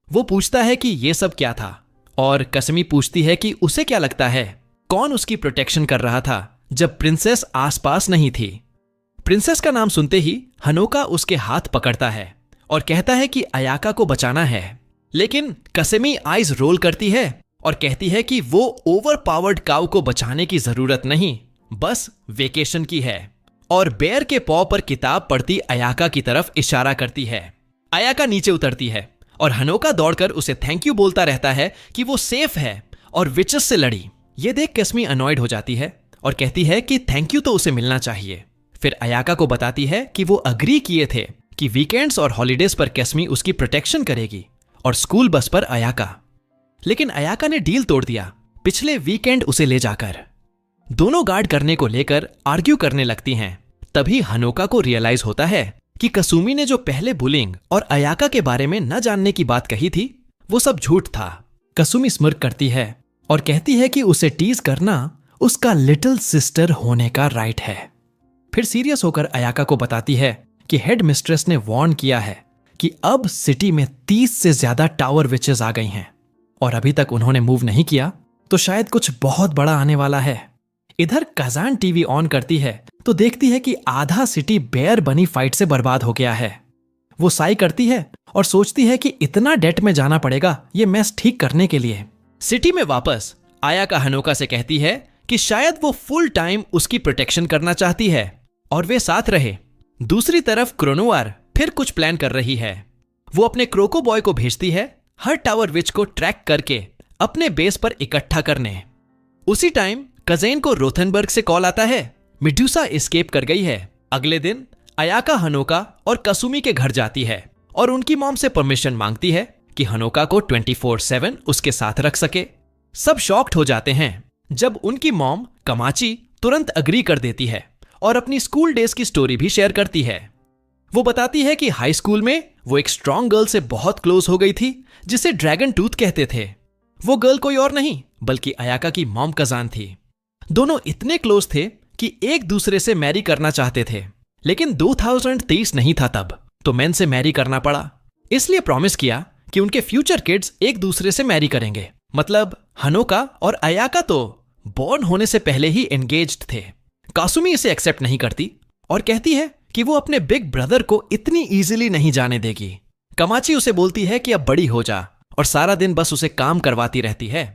वो पूछता है कि ये सब क्या था और कसमी पूछती है कि उसे क्या लगता है कौन उसकी प्रोटेक्शन कर रहा था जब प्रिंसेस आसपास नहीं थी। प्रिंसेस का नाम सुनते ही हानोका उसके हाथ पकड़ता है और कहता है कि अयाका को बचाना है, लेकिन कसमी आइज रोल करती है और कहती है कि वो ओवर पावर्ड काउ को बचाने की जरूरत नहीं, बस वेकेशन की है, और बेयर के पॉ पर किताब पढ़ती अयाका की तरफ इशारा करती है। अयाका नीचे उतरती है और हनोका दौड़कर उसे थैंक यू बोलता रहता है कि वो सेफ है और विचेस से लड़ी। ये देख कैस्मी अनॉयड हो जाती है और कहती है कि थैंक यू तो उसे मिलना चाहिए। फिर अयाका को बताती है कि वो अग्री किए थे कि वीकेंड्स और हॉलीडेज पर कैस्मी उसकी प्रोटेक्शन करेगी और स्कूल बस पर अयाका। लेकिन अयाका ने डील तोड़ दिया पिछले वीकेंड उसे ले जाकर। दोनों गार्ड करने को लेकर आर्ग्यू करने लगती हैं। तभी हनोका को रियलाइज होता है कि कसुमी ने जो पहले बुलिंग और अयाका के बारे में न जानने की बात कही थी वो सब झूठ था। कसुमी स्मिर्क करती है और कहती है कि उसे टीज करना उसका लिटिल सिस्टर होने का राइट है। फिर सीरियस होकर अयाका को बताती है कि हेड मिस्ट्रेस ने वार्न किया है कि अब सिटी में 30 से ज्यादा टावर विचेस आ गई हैं और अभी तक उन्होंने मूव नहीं किया तो शायद कुछ बहुत बड़ा आने वाला है। इधर कजान टीवी ऑन करती है तो देखती है कि आधा सिटी बेयर बनी फाइट से बर्बाद हो गया है। वो साई करती है और सोचती है कि इतना डेट में जाना पड़ेगा ये मैस ठीक करने के लिए। सिटी में वापस अयाका हनोका से कहती है कि शायद वो फुल टाइम उसकी प्रोटेक्शन करना चाहती है और वे साथ रहे। दूसरी तरफ क्रोनोवार फिर कुछ प्लान कर रही है। वो अपने क्रोको बॉय को भेजती है हर टावर विच को ट्रैक करके अपने बेस पर इकट्ठा करने। उसी टाइम कजेन को रोथनबर्ग से कॉल आता है मेडुसा एस्केप कर गई है। अगले दिन अयाका हनोका और कसुमी के घर जाती है और उनकी मॉम से परमिशन मांगती है कि हनोका को 24/7 उसके साथ रख सके। सब शॉक्ड हो जाते हैं जब उनकी मॉम कमाची तुरंत अग्री कर देती है और अपनी स्कूल डेज की स्टोरी भी शेयर करती है। वो बताती है कि हाई स्कूल में वो एक स्ट्रॉन्ग गर्ल से बहुत क्लोज हो गई थी जिसे ड्रैगन टूथ कहते थे। वो गर्ल कोई और नहीं बल्कि अयाका की मॉम कजान थी। दोनों इतने क्लोज थे कि एक दूसरे से मैरी करना चाहते थे, लेकिन 2023 नहीं था तब, तो मेन से मैरी करना पड़ा। इसलिए प्रॉमिस किया कि उनके फ्यूचर किड्स एक दूसरे से मैरी करेंगे। मतलब हनोका और अयाका तो बॉर्न होने से पहले ही एंगेज्ड थे। कासुमी इसे एक्सेप्ट नहीं करती और कहती है कि वो अपने बिग ब्रदर को इतनी इजीली नहीं जाने देगी। कमाची उसे बोलती है कि अब बड़ी हो जा और सारा दिन बस उसे काम करवाती रहती है।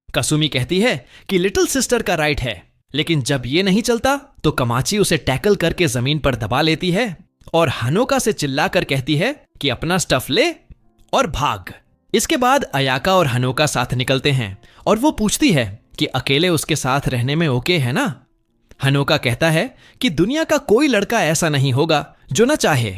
कासुमी कहती है कि लिटिल सिस्टर का राइट है, लेकिन जब ये नहीं चलता तो कमाची उसे टैकल करके जमीन पर दबा लेती है और हनोका से चिल्लाकर कहती है कि अपना स्टफ ले और भाग। इसके बाद अयाका और हनोका साथ निकलते हैं और वो पूछती है कि अकेले उसके साथ रहने में ओके है ना। हनोका कहता है कि दुनिया का कोई लड़का ऐसा नहीं होगा जो ना चाहे।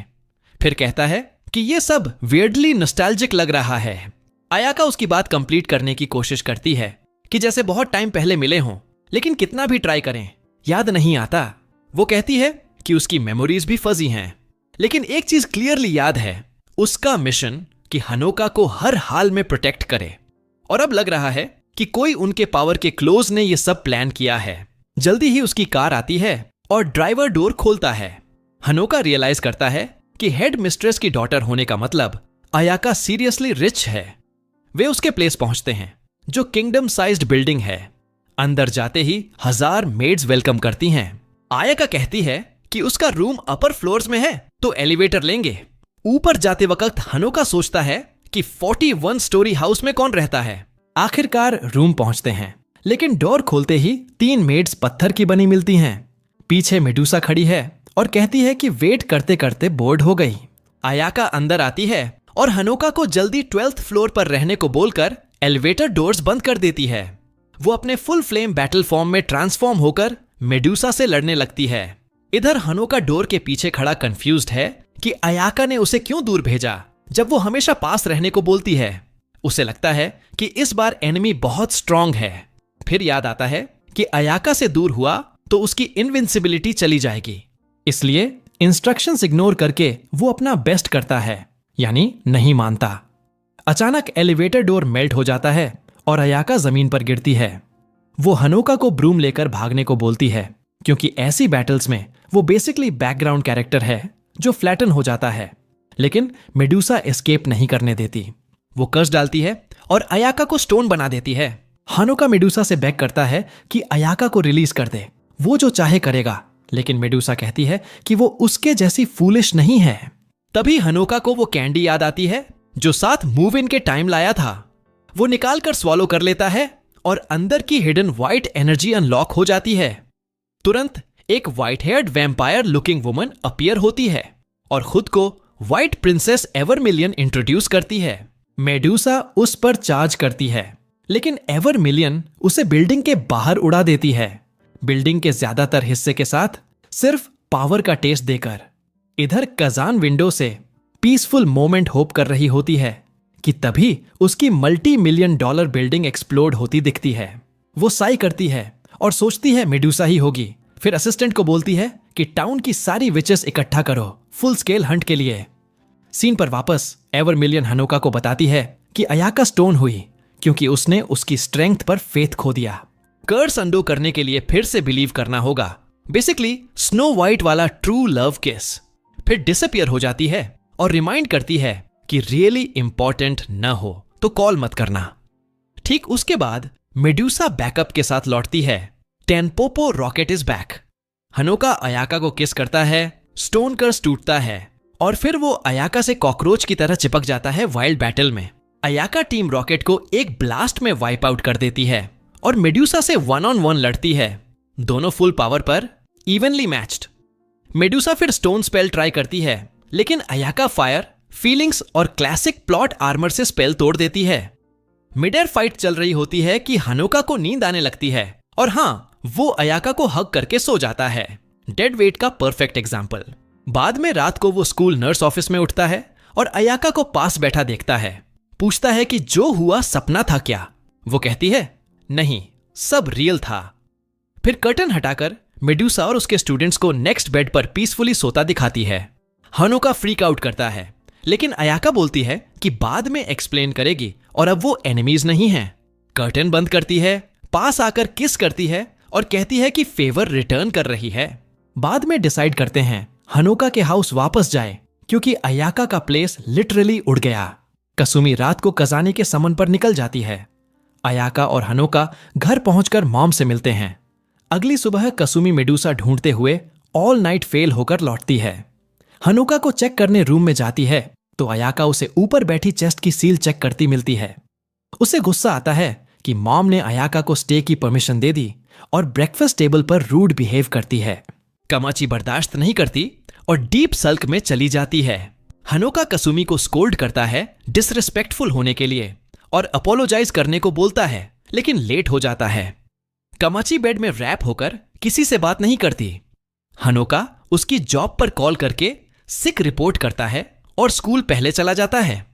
फिर कहता है कि ये सब वियर्डली नॉस्टैल्जिक लग रहा है। अयाका उसकी बात कंप्लीट करने की कोशिश करती है कि जैसे बहुत टाइम पहले मिले हों, लेकिन कितना भी ट्राई करें याद नहीं आता। वो कहती है कि उसकी मेमोरीज भी फजी हैं, लेकिन एक चीज क्लियरली याद है, उसका मिशन कि हनोका को हर हाल में प्रोटेक्ट करे। और अब लग रहा है कि कोई उनके पावर के क्लोज ने यह सब प्लान किया है। जल्दी ही उसकी कार आती है और ड्राइवर डोर खोलता है। हनोका रियलाइज करता है कि हेड मिस्ट्रेस की डॉटर होने का मतलब अयाका सीरियसली रिच है। वे उसके प्लेस पहुंचते हैं जो किंगडम साइज्ड बिल्डिंग है। अंदर जाते ही 1000 मेड्स वेलकम करती हैं। अयाका कहती है कि उसका रूम अपर फ्लोर्स में है तो एलिवेटर लेंगे। ऊपर जाते वक्त हनोका सोचता है कि 41 स्टोरी हाउस में कौन रहता है। आखिरकार रूम पहुंचते हैं, लेकिन डोर खोलते ही 3 मेड्स पत्थर की बनी मिलती हैं। पीछे मेडुसा खड़ी है और कहती है कि वेट करते करते बोर्ड हो गई। अयाका अंदर आती है और हनोका को जल्दी 12th फ्लोर पर रहने को बोलकर एलिवेटर डोर्स बंद कर देती है। वो अपने फुल फ्लेम बैटल फॉर्म में ट्रांसफॉर्म होकर मेडुसा से लड़ने लगती है। इधर हनोका डोर के पीछे खड़ा कंफ्यूज्ड है कि अयाका ने उसे क्यों दूर भेजा जब वो हमेशा पास रहने को बोलती है। उसे लगता है कि इस बार एनिमी बहुत स्ट्रांग है। फिर याद आता है कि अयाका से दूर हुआ तो उसकी इनविंसिबिलिटी चली जाएगी, इसलिए इंस्ट्रक्शंस इग्नोर करके वो अपना बेस्ट करता है, यानी नहीं मानता। अचानक एलिवेटर डोर मेल्ट हो जाता है और अयाका जमीन पर गिरती है। वो हनोका को ब्रूम लेकर भागने को बोलती है, क्योंकि ऐसी बैटल्स में वो बेसिकली बैकग्राउंड कैरेक्टर है जो फ्लैटन हो जाता है। लेकिन मेडुसा एस्केप नहीं करने देती। वो कर्स डालती है और अयाका को स्टोन बना देती है। हनोका मेडुसा से बेग करता है कि अयाका को रिलीज कर दे, वो जो चाहे करेगा, लेकिन मेडुसा कहती है कि वो उसके जैसी फूलिश नहीं है। तभी हनोका को वो कैंडी याद आती है जो साथ मूव इन के टाइम लाया था। वो निकाल कर स्वॉलो कर लेता है और अंदर की हिडन व्हाइट एनर्जी अनलॉक हो जाती है। तुरंत एक white heard vampire looking woman appear होती है और खुद को व्हाइट प्रिंसेस एवरमिलियन इंट्रोड्यूस करती है। मेडुसा उस पर चार्ज करती है, लेकिन एवरमिलियन उसे बिल्डिंग के बाहर उड़ा देती है, बिल्डिंग के ज्यादातर हिस्से के साथ सिर्फ पावर का टेस्ट देकर। इधर कजान विंडो से पीसफुल मोमेंट होप कर रही होती है कि तभी उसकी $multi-million बिल्डिंग एक्सप्लोड होती दिखती है। वो साई करती है और सोचती है मेडुसा ही होगी। फिर असिस्टेंट को बोलती है कि टाउन की सारी विचेस इकट्ठा करो फुल स्केल हंट के लिए। सीन पर वापस एवरमिलियन हनोका को बताती है कि अयाका स्टोन हुई क्योंकि उसने उसकी स्ट्रेंथ पर फेथ खो दिया। कर्स अंडो करने के लिए फिर से बिलीव करना होगा, बेसिकली स्नो वाइट वाला ट्रू लव किस। फिर डिसअपियर हो जाती है और रिमाइंड करती है कि रियली इंपॉर्टेंट न हो तो कॉल मत करना। ठीक उसके बाद मेडुसा बैकअप के साथ लौटती है। टेनपोपो रॉकेट इज बैक। हनोका अयाका को किस करता है, स्टोन कर्स टूटता है और फिर वो अयाका से कॉकरोच की तरह चिपक जाता है वाइल्ड बैटल में। अयाका टीम रॉकेट को एक ब्लास्ट में वाइप आउट कर देती है और मेडुसा से 1-on-1 लड़ती है, दोनों फुल पावर पर इवनली मैच्ड। मेडुसा फिर स्टोन स्पेल ट्राई करती है, लेकिन अयाका फायर, फीलिंग्स और क्लासिक प्लॉट आर्मर से स्पेल तोड़ देती है। मिड एयर फाइट चल रही होती है कि हनोका को नींद आने लगती है और हाँ, वो अयाका को हग करके सो जाता है। डेड वेट का परफेक्ट एग्जाम्पल। बाद में रात को वो स्कूल नर्स ऑफिस में उठता है और अयाका को पास बैठा देखता है। पूछता है कि जो हुआ सपना था क्या? वो कहती है नहीं, सब रियल था। फिर कर्टन हटाकर मेडुसा और उसके स्टूडेंट्स को नेक्स्ट बेड पर पीसफुली सोता दिखाती है। हनोका फ्रीक आउट करता है, लेकिन अयाका बोलती है कि बाद में एक्सप्लेन करेगी और अब वो एनिमीज नहीं हैं। कर्टन बंद करती है, पास आकर किस करती है और कहती है कि फेवर रिटर्न कर रही है। बाद में डिसाइड करते हैं हनोका के हाउस वापस जाए क्योंकि अयाका का प्लेस लिटरली उड़ गया। कसुमी रात को कजाने के समन पर निकल जाती है। अयाका और हनोका घर पहुंचकर मॉम से मिलते हैं। अगली सुबह कसुमी मेडुसा ढूंढते हुए ऑल नाइट फेल होकर लौटती है। हनोका को चेक करने रूम में जाती है तो अयाका उसे ऊपर बैठी चेस्ट की सील चेक करती मिलती है। उसे गुस्सा आता है कि मॉम ने अयाका को स्टे की परमिशन दे दी और ब्रेकफास्ट टेबल पर रूड बिहेव करती है। कमाची बर्दाश्त नहीं करती और डीप सल्क में चली जाती है। हनोका कसुमी को स्कोल्ड करता है डिसरिस्पेक्टफुल होने के लिए और अपोलोजाइज करने को बोलता है, लेकिन लेट हो जाता है। कमाची बेड में रैप होकर किसी से बात नहीं करती। हनोका उसकी जॉब पर कॉल करके सिक रिपोर्ट करता है और स्कूल पहले चला जाता है।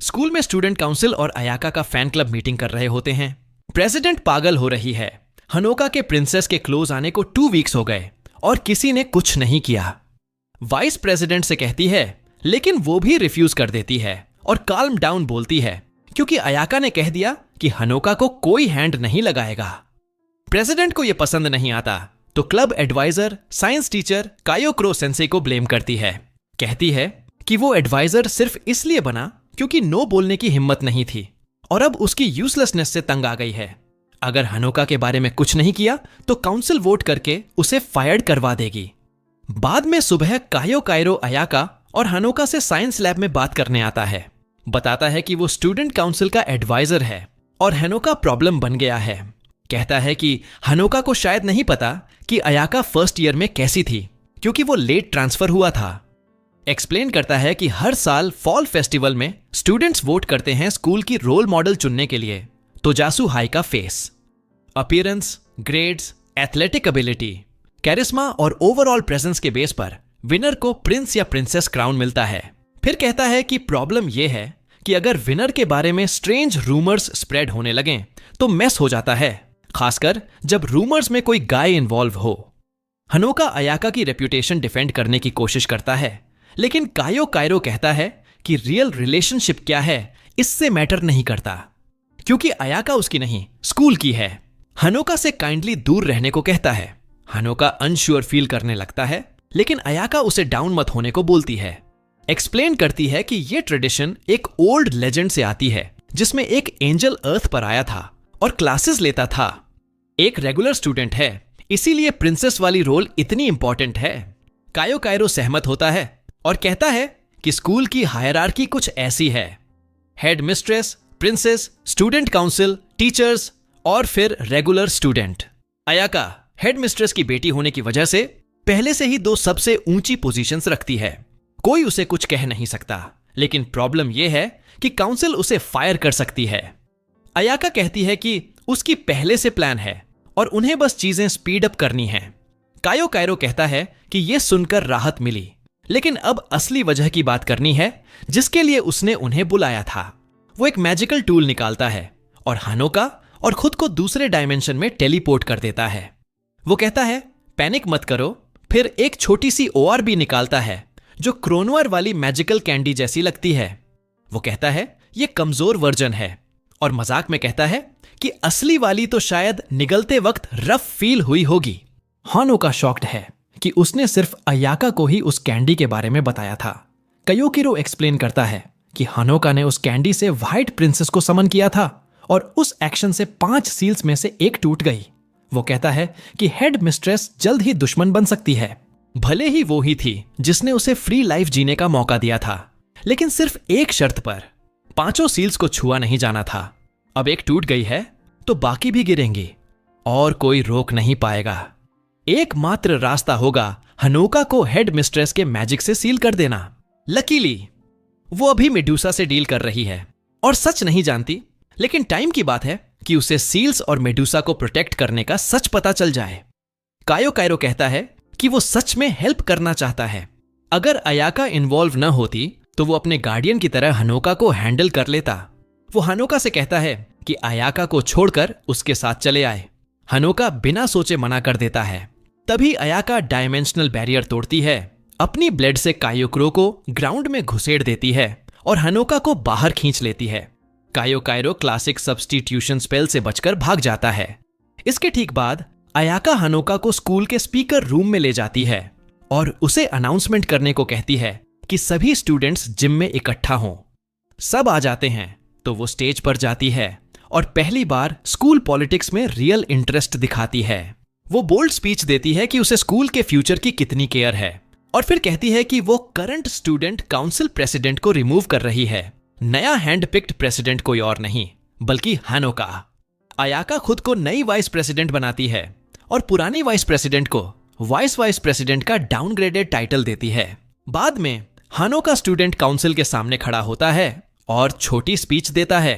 स्कूल में स्टूडेंट काउंसिल और अयाका का फैन क्लब मीटिंग कर रहे होते हैं। प्रेसिडेंट पागल हो रही है। हनोका के प्रिंसेस के क्लोज आने को 2 वीक्स हो गए और किसी ने कुछ नहीं किया। वाइस प्रेसिडेंट से कहती है, लेकिन वो भी रिफ्यूज कर देती है और काल्म डाउन बोलती है क्योंकि अयाका ने कह दिया कि हनोका को कोई हैंड नहीं लगाएगा। प्रेसिडेंट को यह पसंद नहीं आता तो क्लब एडवाइजर साइंस टीचर कायोक्रो सेंसे को ब्लेम करती है। कहती है कि वो एडवाइजर सिर्फ इसलिए बना क्योंकि नो बोलने की हिम्मत नहीं थी और अब उसकी यूजलेसनेस से तंग आ गई है। अगर हनोका के बारे में कुछ नहीं किया तो काउंसिल वोट करके उसे फायर्ड करवा देगी। बाद में सुबह कायो अयाका और हनोका से साइंस लैब में बात करने आता है। बताता है कि वो स्टूडेंट काउंसिल का एडवाइजर है और हनोका प्रॉब्लम बन गया है। कहता है कि हनोका को शायद नहीं पता कि अयाका फर्स्ट ईयर में कैसी थी क्योंकि वो लेट ट्रांसफर हुआ था। एक्सप्लेन करता है कि हर साल फॉल फेस्टिवल में स्टूडेंट्स वोट करते हैं स्कूल की रोल मॉडल चुनने के लिए। तोजासु हाई का face, appearance, grades, athletic ability, charisma और ओवरऑल प्रेजेंस के बेस पर विनर को प्रिंस या प्रिंसेस क्राउन मिलता है। फिर कहता है कि प्रॉब्लम यह है कि अगर विनर के बारे में स्ट्रेंज रूमर्स स्प्रेड होने लगें तो मेस हो जाता है, खासकर जब रूमर्स में कोई गाय इन्वॉल्व हो। हनोका अयाका की रेप्यूटेशन डिफेंड करने की कोशिश करता है, लेकिन कायो कहता है कि रियल रिलेशनशिप क्या है इससे मैटर नहीं करता क्योंकि अयाका उसकी नहीं स्कूल की है। हनोका से काइंडली दूर रहने को कहता है। हनोका अनश्योर फील करने लगता है, लेकिन अयाका उसे डाउन मत होने को बोलती है। एक्सप्लेन करती है कि यह ट्रेडिशन एक ओल्ड लेजेंड से आती है जिसमें एक एंजल अर्थ पर आया था और क्लासेस लेता था। एक रेगुलर स्टूडेंट है, इसीलिए प्रिंसेस वाली रोल इतनी इंपॉर्टेंट है। कायो सहमत होता है और कहता है कि स्कूल की हायरार्की कुछ ऐसी है, head mistress, princess, student council, teachers और फिर regular student. Ayaka head mistress की बेटी होने की वजह से पहले से ही 2 सबसे ऊंची पोजीशंस रखती है। कोई उसे कुछ कह नहीं सकता, लेकिन प्रॉब्लम यह है कि काउंसिल उसे फायर कर सकती है। अयाका कहती है कि उसकी पहले से प्लान है और उन्हें बस चीजें स्पीड अप करनी है। कायो कायरो कहता है कि यह सुनकर राहत मिली, लेकिन अब असली वजह की बात करनी है जिसके लिए उसने उन्हें बुलाया था। वो एक मैजिकल टूल निकालता है और हानोका और खुद को दूसरे डायमेंशन में टेलीपोर्ट कर देता है। वो कहता है पैनिक मत करो, फिर एक छोटी सी ओआर भी निकालता है जो क्रोनवर वाली मैजिकल कैंडी जैसी लगती है। वो कहता है ये कमजोर वर्जन है और मजाक में कहता है कि असली वाली तो शायद निगलते वक्त रफ फील हुई होगी। हानोका शॉक्ड है कि उसने सिर्फ अयाका को ही उस कैंडी के बारे में बताया था। कायोकिरो एक्सप्लेन करता है कि हानोका ने उस कैंडी से व्हाइट प्रिंसेस को समन किया था और उस एक्शन से 5 सील्स में से एक टूट गई। वो कहता है कि हेड मिस्ट्रेस जल्द ही दुश्मन बन सकती है। भले ही वो ही थी जिसने उसे फ्री लाइफ जीने का मौका दिया था, लेकिन सिर्फ एक शर्त पर। 5 सील्स को छुआ नहीं जाना था। अब एक टूट गई है तो बाकी भी गिरेंगी और कोई रोक नहीं पाएगा। एकमात्र रास्ता होगा हनोका को हेड मिस्ट्रेस के मैजिक से सील कर देना। लकीली वो अभी मेडुसा से डील कर रही है और सच नहीं जानती, लेकिन टाइम की बात है कि उसे सील्स और मेडुसा को प्रोटेक्ट करने का सच पता चल जाए। कायो कायरो कहता है कि वो सच में हेल्प करना चाहता है। अगर अयाका इन्वॉल्व न होती तो वो अपने गार्डियन की तरह हनोका को हैंडल कर लेता। वो हनोका से कहता है कि अयाका को छोड़कर उसके साथ चले आए। हनोका बिना सोचे मना कर देता है। तभी अयाका डायमेंशनल बैरियर तोड़ती है, अपनी ब्लेड से कायोकिरो को ग्राउंड में घुसेड़ देती है और हनोका को बाहर खींच लेती है। कायो कायरो क्लासिक सब्स्टिट्यूशन स्पेल से बचकर भाग जाता है। इसके ठीक बाद अयाका हनोका को स्कूल के स्पीकर रूम में ले जाती है और उसे अनाउंसमेंट करने को कहती है कि सभी स्टूडेंट्स जिम में इकट्ठा हों। सब आ जाते हैं तो वो स्टेज पर जाती है और पहली बार स्कूल पॉलिटिक्स में रियल इंटरेस्ट दिखाती है। वो बोल्ड स्पीच देती है कि उसे स्कूल के फ्यूचर की कितनी केयर है और फिर कहती है कि वो करंट स्टूडेंट काउंसिल प्रेसिडेंट को रिमूव कर रही है। नया हैंड पिक्ड प्रेसिडेंट कोई और नहीं बल्कि हानोका। अयाका खुद को नई वाइस प्रेसिडेंट बनाती है और पुरानी वाइस प्रेसिडेंट को वाइस प्रेसिडेंट का डाउनग्रेडेड टाइटल देती है। बाद में हानोका स्टूडेंट काउंसिल के सामने खड़ा होता है और छोटी स्पीच देता है।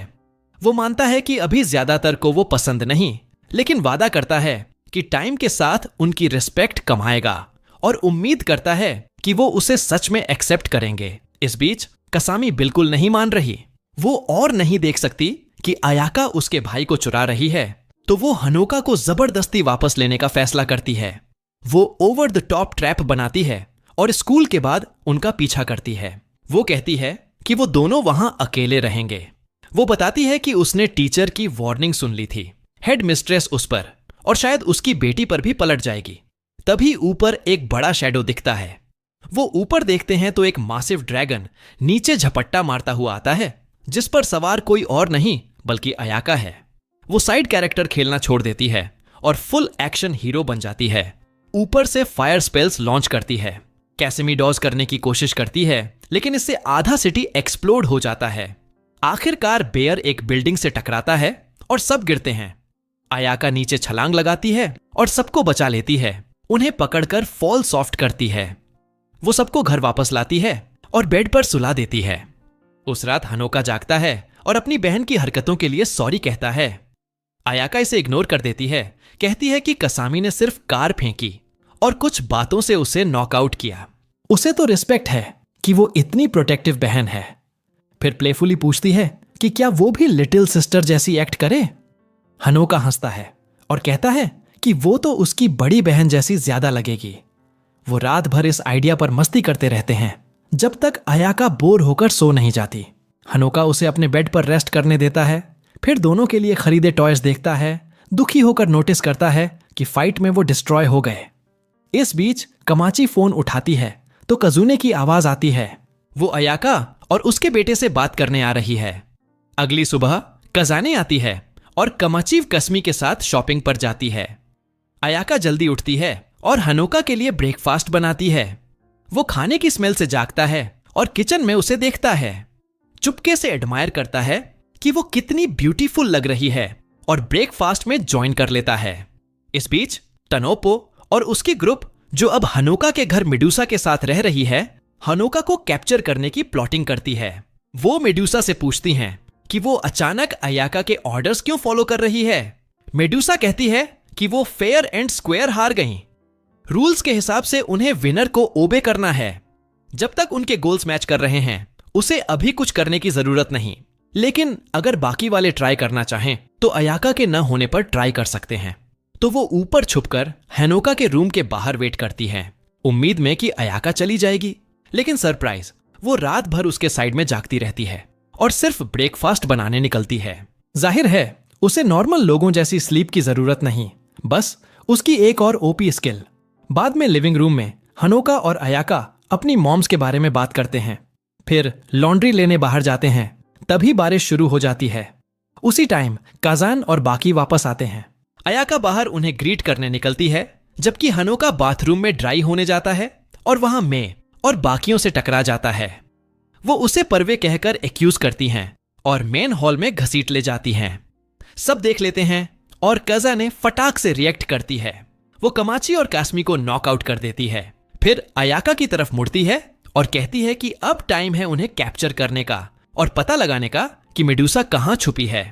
वो मानता है कि अभी ज्यादातर को वो पसंद नहीं, लेकिन वादा करता है कि टाइम के साथ उनकी रिस्पेक्ट कमाएगा और उम्मीद करता है कि वो उसे सच में एक्सेप्ट करेंगे। इस बीच कसामी बिल्कुल नहीं मान रही। वो और नहीं देख सकती कि अयाका उसके भाई को चुरा रही है, तो वो हनोका को जबरदस्ती वापस लेने का फैसला करती है। वो ओवर द टॉप ट्रैप बनाती है और स्कूल के बाद उनका पीछा करती है। वो कहती है कि वो दोनों वहां अकेले रहेंगे। वो बताती है कि उसने टीचर की वार्निंग सुन ली थी, हेड मिस्ट्रेस उस पर और शायद उसकी बेटी पर भी पलट जाएगी। तभी ऊपर एक बड़ा शैडो दिखता है। वो ऊपर देखते हैं तो एक मासिव ड्रैगन नीचे झपट्टा मारता हुआ आता है, जिस पर सवार कोई और नहीं बल्कि अयाका है। वो साइड कैरेक्टर खेलना छोड़ देती है और फुल एक्शन हीरो बन जाती है। ऊपर से फायर स्पेल्स लॉन्च करती है, कैसेमीडॉज करने की कोशिश करती है, लेकिन इससे आधा सिटी एक्सप्लोड हो जाता है। आखिरकार बेयर एक बिल्डिंग से टकराता है और सब गिरते हैं। अयाका नीचे छलांग लगाती है और सबको बचा लेती है। उन्हें पकड़कर फॉल सॉफ्ट करती है। वो सबको घर वापस लाती है और बेड पर सुला देती है। उस रात हनोका जागता है और अपनी बहन की हरकतों के लिए सॉरी कहता है। अयाका इसे इग्नोर कर देती है, कहती है कि कसामी ने सिर्फ कार फेंकी और कुछ बातों से उसे नॉकआउट किया। उसे तो रिस्पेक्ट है कि वो इतनी प्रोटेक्टिव बहन है। फिर प्लेफुली पूछती है कि क्या वो भी लिटिल सिस्टर जैसी एक्ट करे। हनोका हंसता है और कहता है कि वो तो उसकी बड़ी बहन जैसी ज्यादा लगेगी। वो रात भर इस आइडिया पर मस्ती करते रहते हैं जब तक अयाका बोर होकर सो नहीं जाती। हनोका उसे अपने बेड पर रेस्ट करने देता है, फिर दोनों के लिए खरीदे टॉयज देखता है। दुखी होकर नोटिस करता है कि फाइट में वो डिस्ट्रॉय हो गए। इस बीच कमाची फोन उठाती है तो कजुने की आवाज आती है। वो अयाका और उसके बेटे से बात करने आ रही है। अगली सुबह कजाने आती है और कमाची कस्मी के साथ शॉपिंग पर जाती है। अयाका जल्दी उठती है और हनोका के लिए ब्रेकफास्ट बनाती है। वो खाने की स्मेल से जागता है और किचन में उसे देखता है। चुपके से एडमायर करता है कि वो कितनी ब्यूटीफुल लग रही है और ब्रेकफास्ट में ज्वाइन कर लेता है। इस बीच तनोपो और उसकी ग्रुप, जो अब हनोका के घर मेडुसा के साथ रह रही है, हनोका को कैप्चर करने की प्लॉटिंग करती है। वो मेडुसा से पूछती हैं कि वो अचानक अयाका के ऑर्डर्स क्यों फॉलो कर रही है। मेडुसा कहती है कि वो फेयर एंड स्क्वायर हार गईं। रूल्स के हिसाब से उन्हें विनर को ओबे करना है। जब तक उनके गोल्स मैच कर रहे हैं उसे अभी कुछ करने की जरूरत नहीं, लेकिन अगर बाकी वाले ट्राई करना चाहें तो अयाका के न होने पर ट्राई कर सकते हैं। तो वो ऊपर छुपकर हनोका के रूम के बाहर वेट करती है, उम्मीद में कि अयाका चली जाएगी। लेकिन सरप्राइज, वो रात भर उसके साइड में जागती रहती है और सिर्फ ब्रेकफास्ट बनाने निकलती है। जाहिर है उसे नॉर्मल लोगों जैसी स्लीप की जरूरत नहीं, बस उसकी एक और ओपी स्किल। बाद में लिविंग रूम में हनोका और अयाका अपनी मॉम्स के बारे में बात करते हैं, फिर लॉन्ड्री लेने बाहर जाते हैं। तभी बारिश शुरू हो जाती है। उसी टाइम काजान और बाकी वापस आते हैं। अयाका बाहर उन्हें ग्रीट करने निकलती है, जबकि हनोका बाथरूम में ड्राई होने जाता है और वहां मे और बाकियों से टकरा जाता है। वो उसे परवे कहकर एक्यूज करती हैं और मेन हॉल में घसीट ले जाती हैं। सब देख लेते हैं और काजाने फटाक से रिएक्ट करती है। वो कमाची और कास्मी को नॉकआउट कर देती है। फिर अयाका की तरफ मुड़ती है और कहती है कि अब टाइम है उन्हें कैप्चर करने का और पता लगाने का कि मेडुसा कहां छुपी है।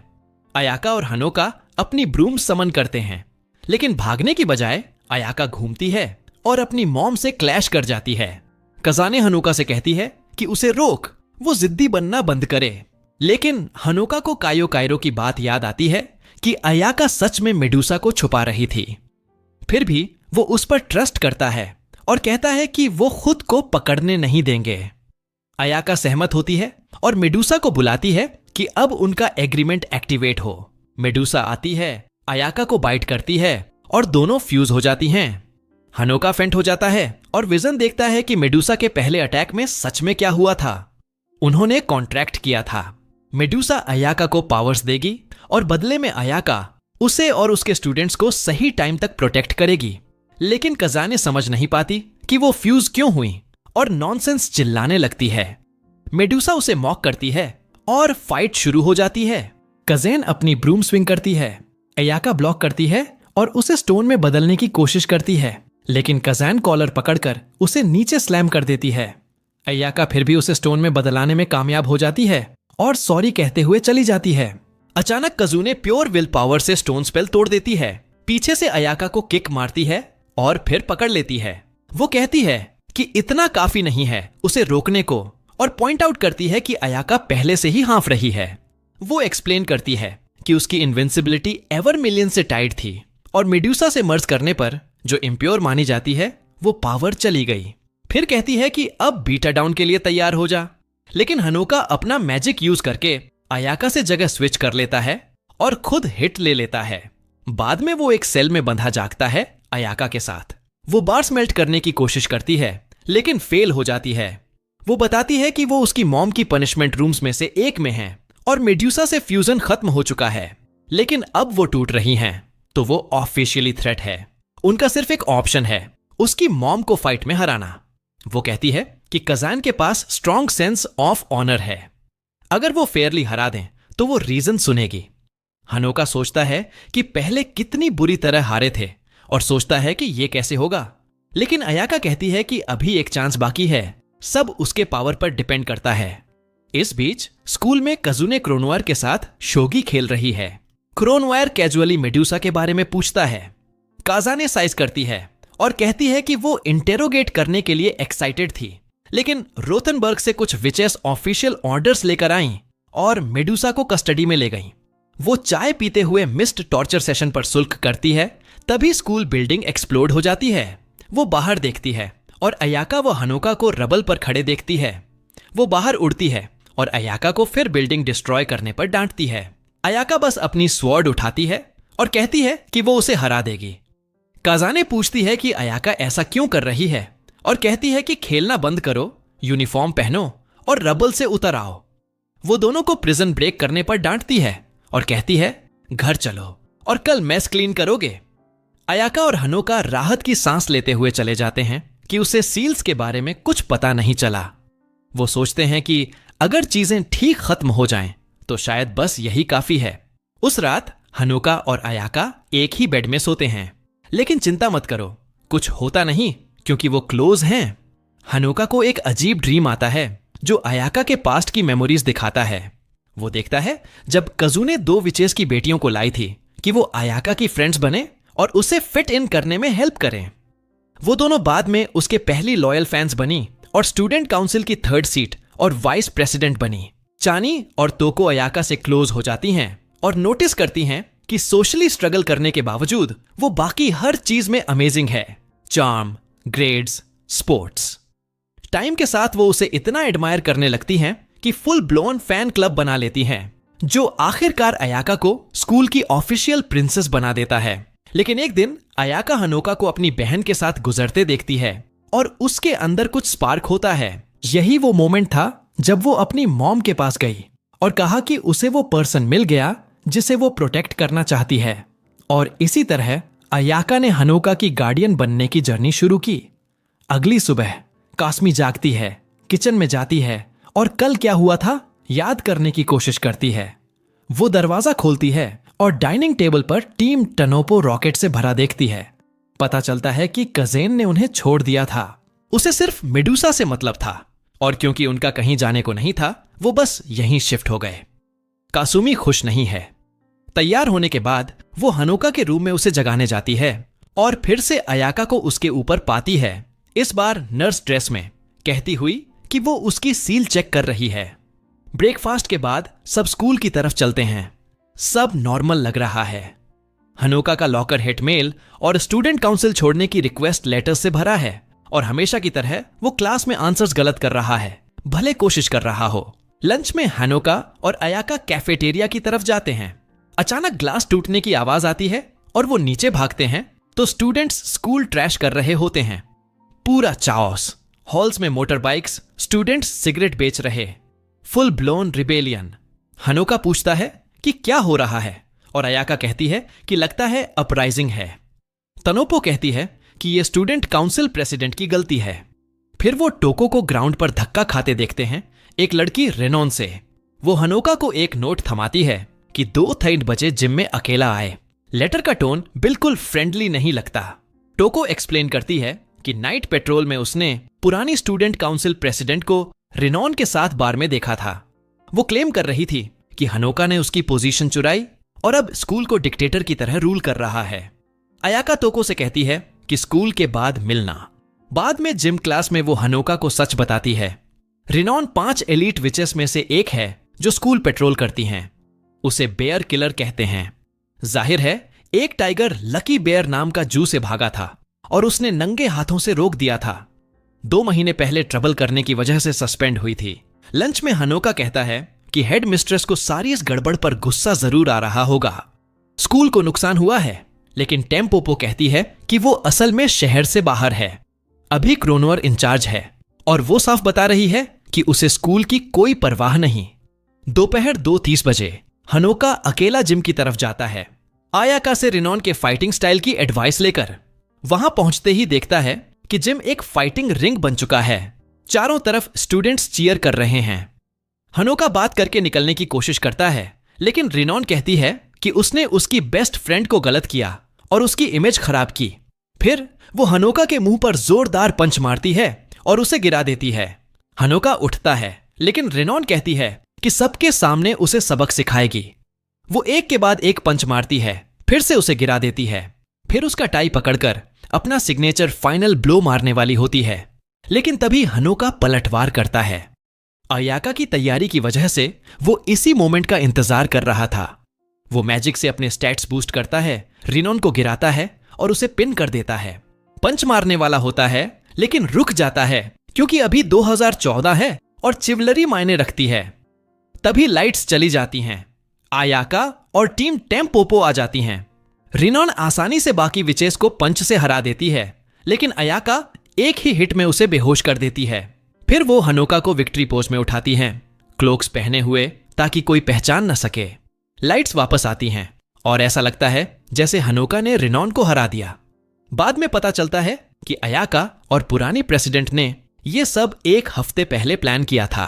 अयाका और हनोका अपनी ब्रूम समन करते हैं, लेकिन भागने की बजाय अयाका घूमती है और अपनी मॉम से क्लैश कर जाती है। काजाने हनोका से कहती है कि उसे रोक, वो जिद्दी बनना बंद करे। लेकिन हनोका को कायो कायरो की बात याद आती है कि अयाका सच में मेडुसा को छुपा रही थी। फिर भी वो उस पर ट्रस्ट करता है और कहता है कि वो खुद को पकड़ने नहीं देंगे। अयाका सहमत होती है और मेडुसा को बुलाती है कि अब उनका एग्रीमेंट एक्टिवेट हो। मेडुसा आती है, अयाका को बाइट करती है और दोनों फ्यूज हो जाती हैं। हनोका फेंट हो जाता है और विजन देखता है कि मेडुसा के पहले अटैक में सच में क्या हुआ था। उन्होंने कॉन्ट्रैक्ट किया था, मेडुसा अयाका को पावर्स देगी और बदले में अयाका उसे और उसके स्टूडेंट्स को सही टाइम तक प्रोटेक्ट करेगी। लेकिन काजाने समझ नहीं पाती कि वो फ्यूज क्यों हुई और नॉनसेंस चिल्लाने लगती है। मेडुसा उसे मॉक करती है और फाइट शुरू हो जाती है। काज़ेन अपनी ब्रूम स्विंग करती है, अयाका ब्लॉक करती है और उसे स्टोन में बदलने की कोशिश करती है, लेकिन काज़ेन कॉलर पकड़कर उसे नीचे स्लैम कर देती है। अयाका फिर भी उसे स्टोन में बदलाने में कामयाब हो जाती है और सॉरी कहते हुए चली जाती है। अचानक कज़ूने प्योर विल पावर से स्टोन स्पेल तोड़ देती है, पीछे से अयाका को किक मारती है और फिर पकड़ लेती है। वो कहती है कि इतना काफी नहीं है उसे रोकने को और पॉइंट आउट करती है कि अयाका पहले से ही हाँफ रही है। वो एक्सप्लेन करती है कि उसकी इनविंसिबिलिटी एवर मिलियन से टाइड थी और मेडुसा से मर्ज करने पर जो इम्प्योर मानी जाती है वो पावर चली गई। फिर कहती है कि अब बीटा डाउन के लिए तैयार हो जा, लेकिन हनोका अपना मैजिक यूज करके अयाका से जगह स्विच कर लेता है और खुद हिट ले लेता है। बाद में वो एक सेल में बंधा जागता है अयाका के साथ। वो बार्स मेल्ट करने की कोशिश करती है लेकिन फेल हो जाती है। वो बताती है कि वो उसकी मॉम की पनिशमेंट रूम्स में से एक में है और मेडुसा से फ्यूजन खत्म हो चुका है, लेकिन अब वो टूट रही हैं, तो वो ऑफिशियली थ्रेट है। उनका सिर्फ एक ऑप्शन है, उसकी मॉम को फाइट में हराना। वो कहती है कि काज़ेन के पास स्ट्रॉन्ग सेंस ऑफ ऑनर है, अगर वो फेयरली हरा दें तो वो रीजन सुनेगी। हनोका सोचता है कि पहले कितनी बुरी तरह हारे थे और सोचता है कि ये कैसे होगा, लेकिन अयाका कहती है कि अभी एक चांस बाकी है, सब उसके पावर पर डिपेंड करता है। इस बीच स्कूल में कज़ूने क्रोनोवार के साथ शोगी खेल रही है। क्रोनोवार कैजुअली मेडुसा के बारे में पूछता है। काज़ाने साइज करती है और कहती है कि वो इंटेरोगेट करने के लिए एक्साइटेड थी, लेकिन रोथनबर्ग से कुछ विचेस ऑफिशियल ऑर्डर्स लेकर आईं और मेडुसा को कस्टडी में ले गईं। वो चाय पीते हुए मिस्ड टॉर्चर सेशन पर सुल्क करती है, तभी स्कूल बिल्डिंग एक्सप्लोड हो जाती है। वो बाहर देखती है और अयाका व हनोका को रबल पर खड़े देखती है। वो बाहर उड़ती है और अयाका को फिर बिल्डिंग डिस्ट्रॉय करने पर डांटती है। अयाका बस अपनी स्वॉर्ड उठाती है और कहती है कि वो उसे हरा देगी। काज़ाने पूछती है कि अयाका ऐसा क्यों कर रही है और कहती है कि खेलना बंद करो, यूनिफॉर्म पहनो और रबल से उतर आओ। वो दोनों को प्रिजन ब्रेक करने पर डांटती है और कहती है घर चलो और कल मेस क्लीन करोगे। अयाका और हनोका राहत की सांस लेते हुए चले जाते हैं कि उसे सील्स के बारे में कुछ पता नहीं चला। वो सोचते हैं कि अगर चीजें ठीक खत्म हो जाएं तो शायद बस यही काफी है। उस रात हनोका और अयाका एक ही बेड में सोते हैं, लेकिन चिंता मत करो, कुछ होता नहीं क्योंकि वो क्लोज हैं। हनोका को एक अजीब ड्रीम आता है जो अयाका के पास्ट की मेमोरीज दिखाता है। वो देखता है जब कजू ने 2 विचेस की बेटियों को लाई थी कि वो अयाका की फ्रेंड्स बने और उसे फिट इन करने में हेल्प करें। वो दोनों बाद में उसके पहली लॉयल फैंस बनी और स्टूडेंट काउंसिल की 3rd सीट और वाइस प्रेसिडेंट बनी। चानी और तोको अयाका से क्लोज हो जाती हैं और नोटिस करती हैं कि सोशली स्ट्रगल करने के बावजूद वो बाकी हर चीज में अमेजिंग है, चार्म, ग्रेड्स, स्पोर्ट्स। टाइम के साथ वो उसे इतना एडमायर करने लगती हैं कि फुल ब्लोन फैन क्लब बना लेती हैं, जो आखिरकार अयाका को स्कूल की ऑफिशियल प्रिंसेस बना देता है। लेकिन एक दिन अयाका हनोका को अपनी बहन के साथ गुजरते देखती है और उसके अंदर कुछ स्पार्क होता है। यही वो मोमेंट था जब वो अपनी मॉम के पास गई और कहा कि उसे वो पर्सन मिल गया जिसे वो प्रोटेक्ट करना चाहती है। और इसी तरह अयाका ने हनोका की गार्डियन बनने की जर्नी शुरू की। अगली सुबह कास्मी जागती है, किचन में जाती है और कल क्या हुआ था याद करने की कोशिश करती है। वो दरवाजा खोलती है और डाइनिंग टेबल पर टीम टनोपो रॉकेट से भरा देखती है। पता चलता है कि कजेन ने उन्हें छोड़ दिया था। उसे सिर्फ मेडुसा से मतलब था और क्योंकि उनका कहीं जाने को नहीं था वो बस यहीं शिफ्ट हो गए। कासुमी खुश नहीं है। तैयार होने के बाद वो हनोका के रूम में उसे जगाने जाती है और फिर से अयाका को उसके ऊपर पाती है, इस बार नर्स ड्रेस में, कहती हुई कि वो उसकी सील चेक कर रही है। ब्रेकफास्ट के बाद सब स्कूल की तरफ चलते हैं। सब नॉर्मल लग रहा है। हनोका का लॉकर हिट मेल और स्टूडेंट काउंसिल छोड़ने की रिक्वेस्ट लेटर से भरा है और हमेशा की तरह वो क्लास में आंसर्स गलत कर रहा है, भले कोशिश कर रहा हो। लंच में हनोका और अयाका कैफेटेरिया की तरफ जाते हैं। अचानक ग्लास टूटने की आवाज आती है और वो नीचे भागते हैं तो स्टूडेंट्स स्कूल ट्रैश कर रहे होते हैं। पूरा चाओस, हॉल्स में मोटर बाइक्स, स्टूडेंट्स सिगरेट बेच रहे, फुल ब्लोन रिबेलियन। हनोका पूछता है कि क्या हो रहा है और अयाका कहती है कि लगता है अपराइजिंग है। तनोपो कहती है कि ये स्टूडेंट काउंसिल प्रेसिडेंट की गलती है। फिर वो टोको को ग्राउंड पर धक्का खाते देखते हैं, एक लड़की रेनॉन से। वो हनोका को एक नोट थमाती है कि 2:30 बजे जिम में अकेला आए। लेटर का टोन बिल्कुल फ्रेंडली नहीं लगता। टोको एक्सप्लेन करती है कि नाइट पेट्रोल में उसने पुरानी स्टूडेंट काउंसिल प्रेसिडेंट को रेनॉन के साथ बार में देखा था। वो क्लेम कर रही थी कि हनोका ने उसकी पोजीशन चुराई और अब स्कूल को डिक्टेटर की तरह रूल कर रहा है। अयाका तोको से कहती है कि स्कूल के बाद मिलना। बाद में जिम क्लास में वो हनोका को सच बताती है। रेनॉन 5 एलीट विचेस में से एक है जो स्कूल पेट्रोल करती हैं। उसे बेयर किलर कहते हैं। जाहिर है एक टाइगर लकी बेयर नाम का जू से भागा था और उसने नंगे हाथों से रोक दिया था। 2 महीने पहले ट्रबल करने की वजह से सस्पेंड हुई थी। लंच में हनोका कहता है कि हेड मिस्ट्रेस को सारी इस गड़बड़ पर गुस्सा जरूर आ रहा होगा। स्कूल को नुकसान हुआ है, लेकिन टेम्पोपो कहती है कि वो असल में शहर से बाहर है। अभी क्रोनवर इंचार्ज है और वो साफ बता रही है कि उसे स्कूल की कोई परवाह नहीं। दोपहर 2:30 बजे हनोका अकेला जिम की तरफ जाता है, अयाका से रेनॉन के फाइटिंग स्टाइल की एडवाइस लेकर। वहां पहुंचते ही देखता है कि जिम एक फाइटिंग रिंग बन चुका है। चारों तरफ स्टूडेंट्स चीयर कर रहे हैं। हनोका बात करके निकलने की कोशिश करता है, लेकिन रेनॉन कहती है कि उसने उसकी बेस्ट फ्रेंड को गलत किया और उसकी इमेज खराब की। फिर वो हनोका के मुंह पर जोरदार पंच मारती है और उसे गिरा देती है। हनोका उठता है, लेकिन रेनॉन कहती है कि सबके सामने उसे सबक सिखाएगी। वो एक के बाद एक पंच मारती है, फिर से उसे गिरा देती है। फिर उसका टाई पकड़कर अपना सिग्नेचर फाइनल ब्लो मारने वाली होती है, लेकिन तभी हनोका पलटवार करता है। अयाका की तैयारी की वजह से वो इसी मोमेंट का इंतजार कर रहा था। वो मैजिक से अपने स्टैट्स बूस्ट करता है, रेनॉन को गिराता है और उसे पिन कर देता है। पंच मारने वाला होता है, लेकिन रुक जाता है क्योंकि अभी 2014 है और चिवलरी मायने रखती है। तभी लाइट्स चली जाती हैं। अयाका और टीम टेम्पोपो आ जाती हैं। रेनॉन आसानी से बाकी विचेस को पंच से हरा देती है, लेकिन अयाका एक ही हिट में उसे बेहोश कर देती है। फिर वो हनोका को विक्ट्री पोज में उठाती हैं, क्लोक्स पहने हुए ताकि कोई पहचान न सके। लाइट्स वापस आती हैं और ऐसा लगता है जैसे हनोका ने रेनॉन को हरा दिया। बाद में पता चलता है कि अयाका और पुरानी प्रेसिडेंट ने ये सब 1 हफ्ते पहले प्लान किया था।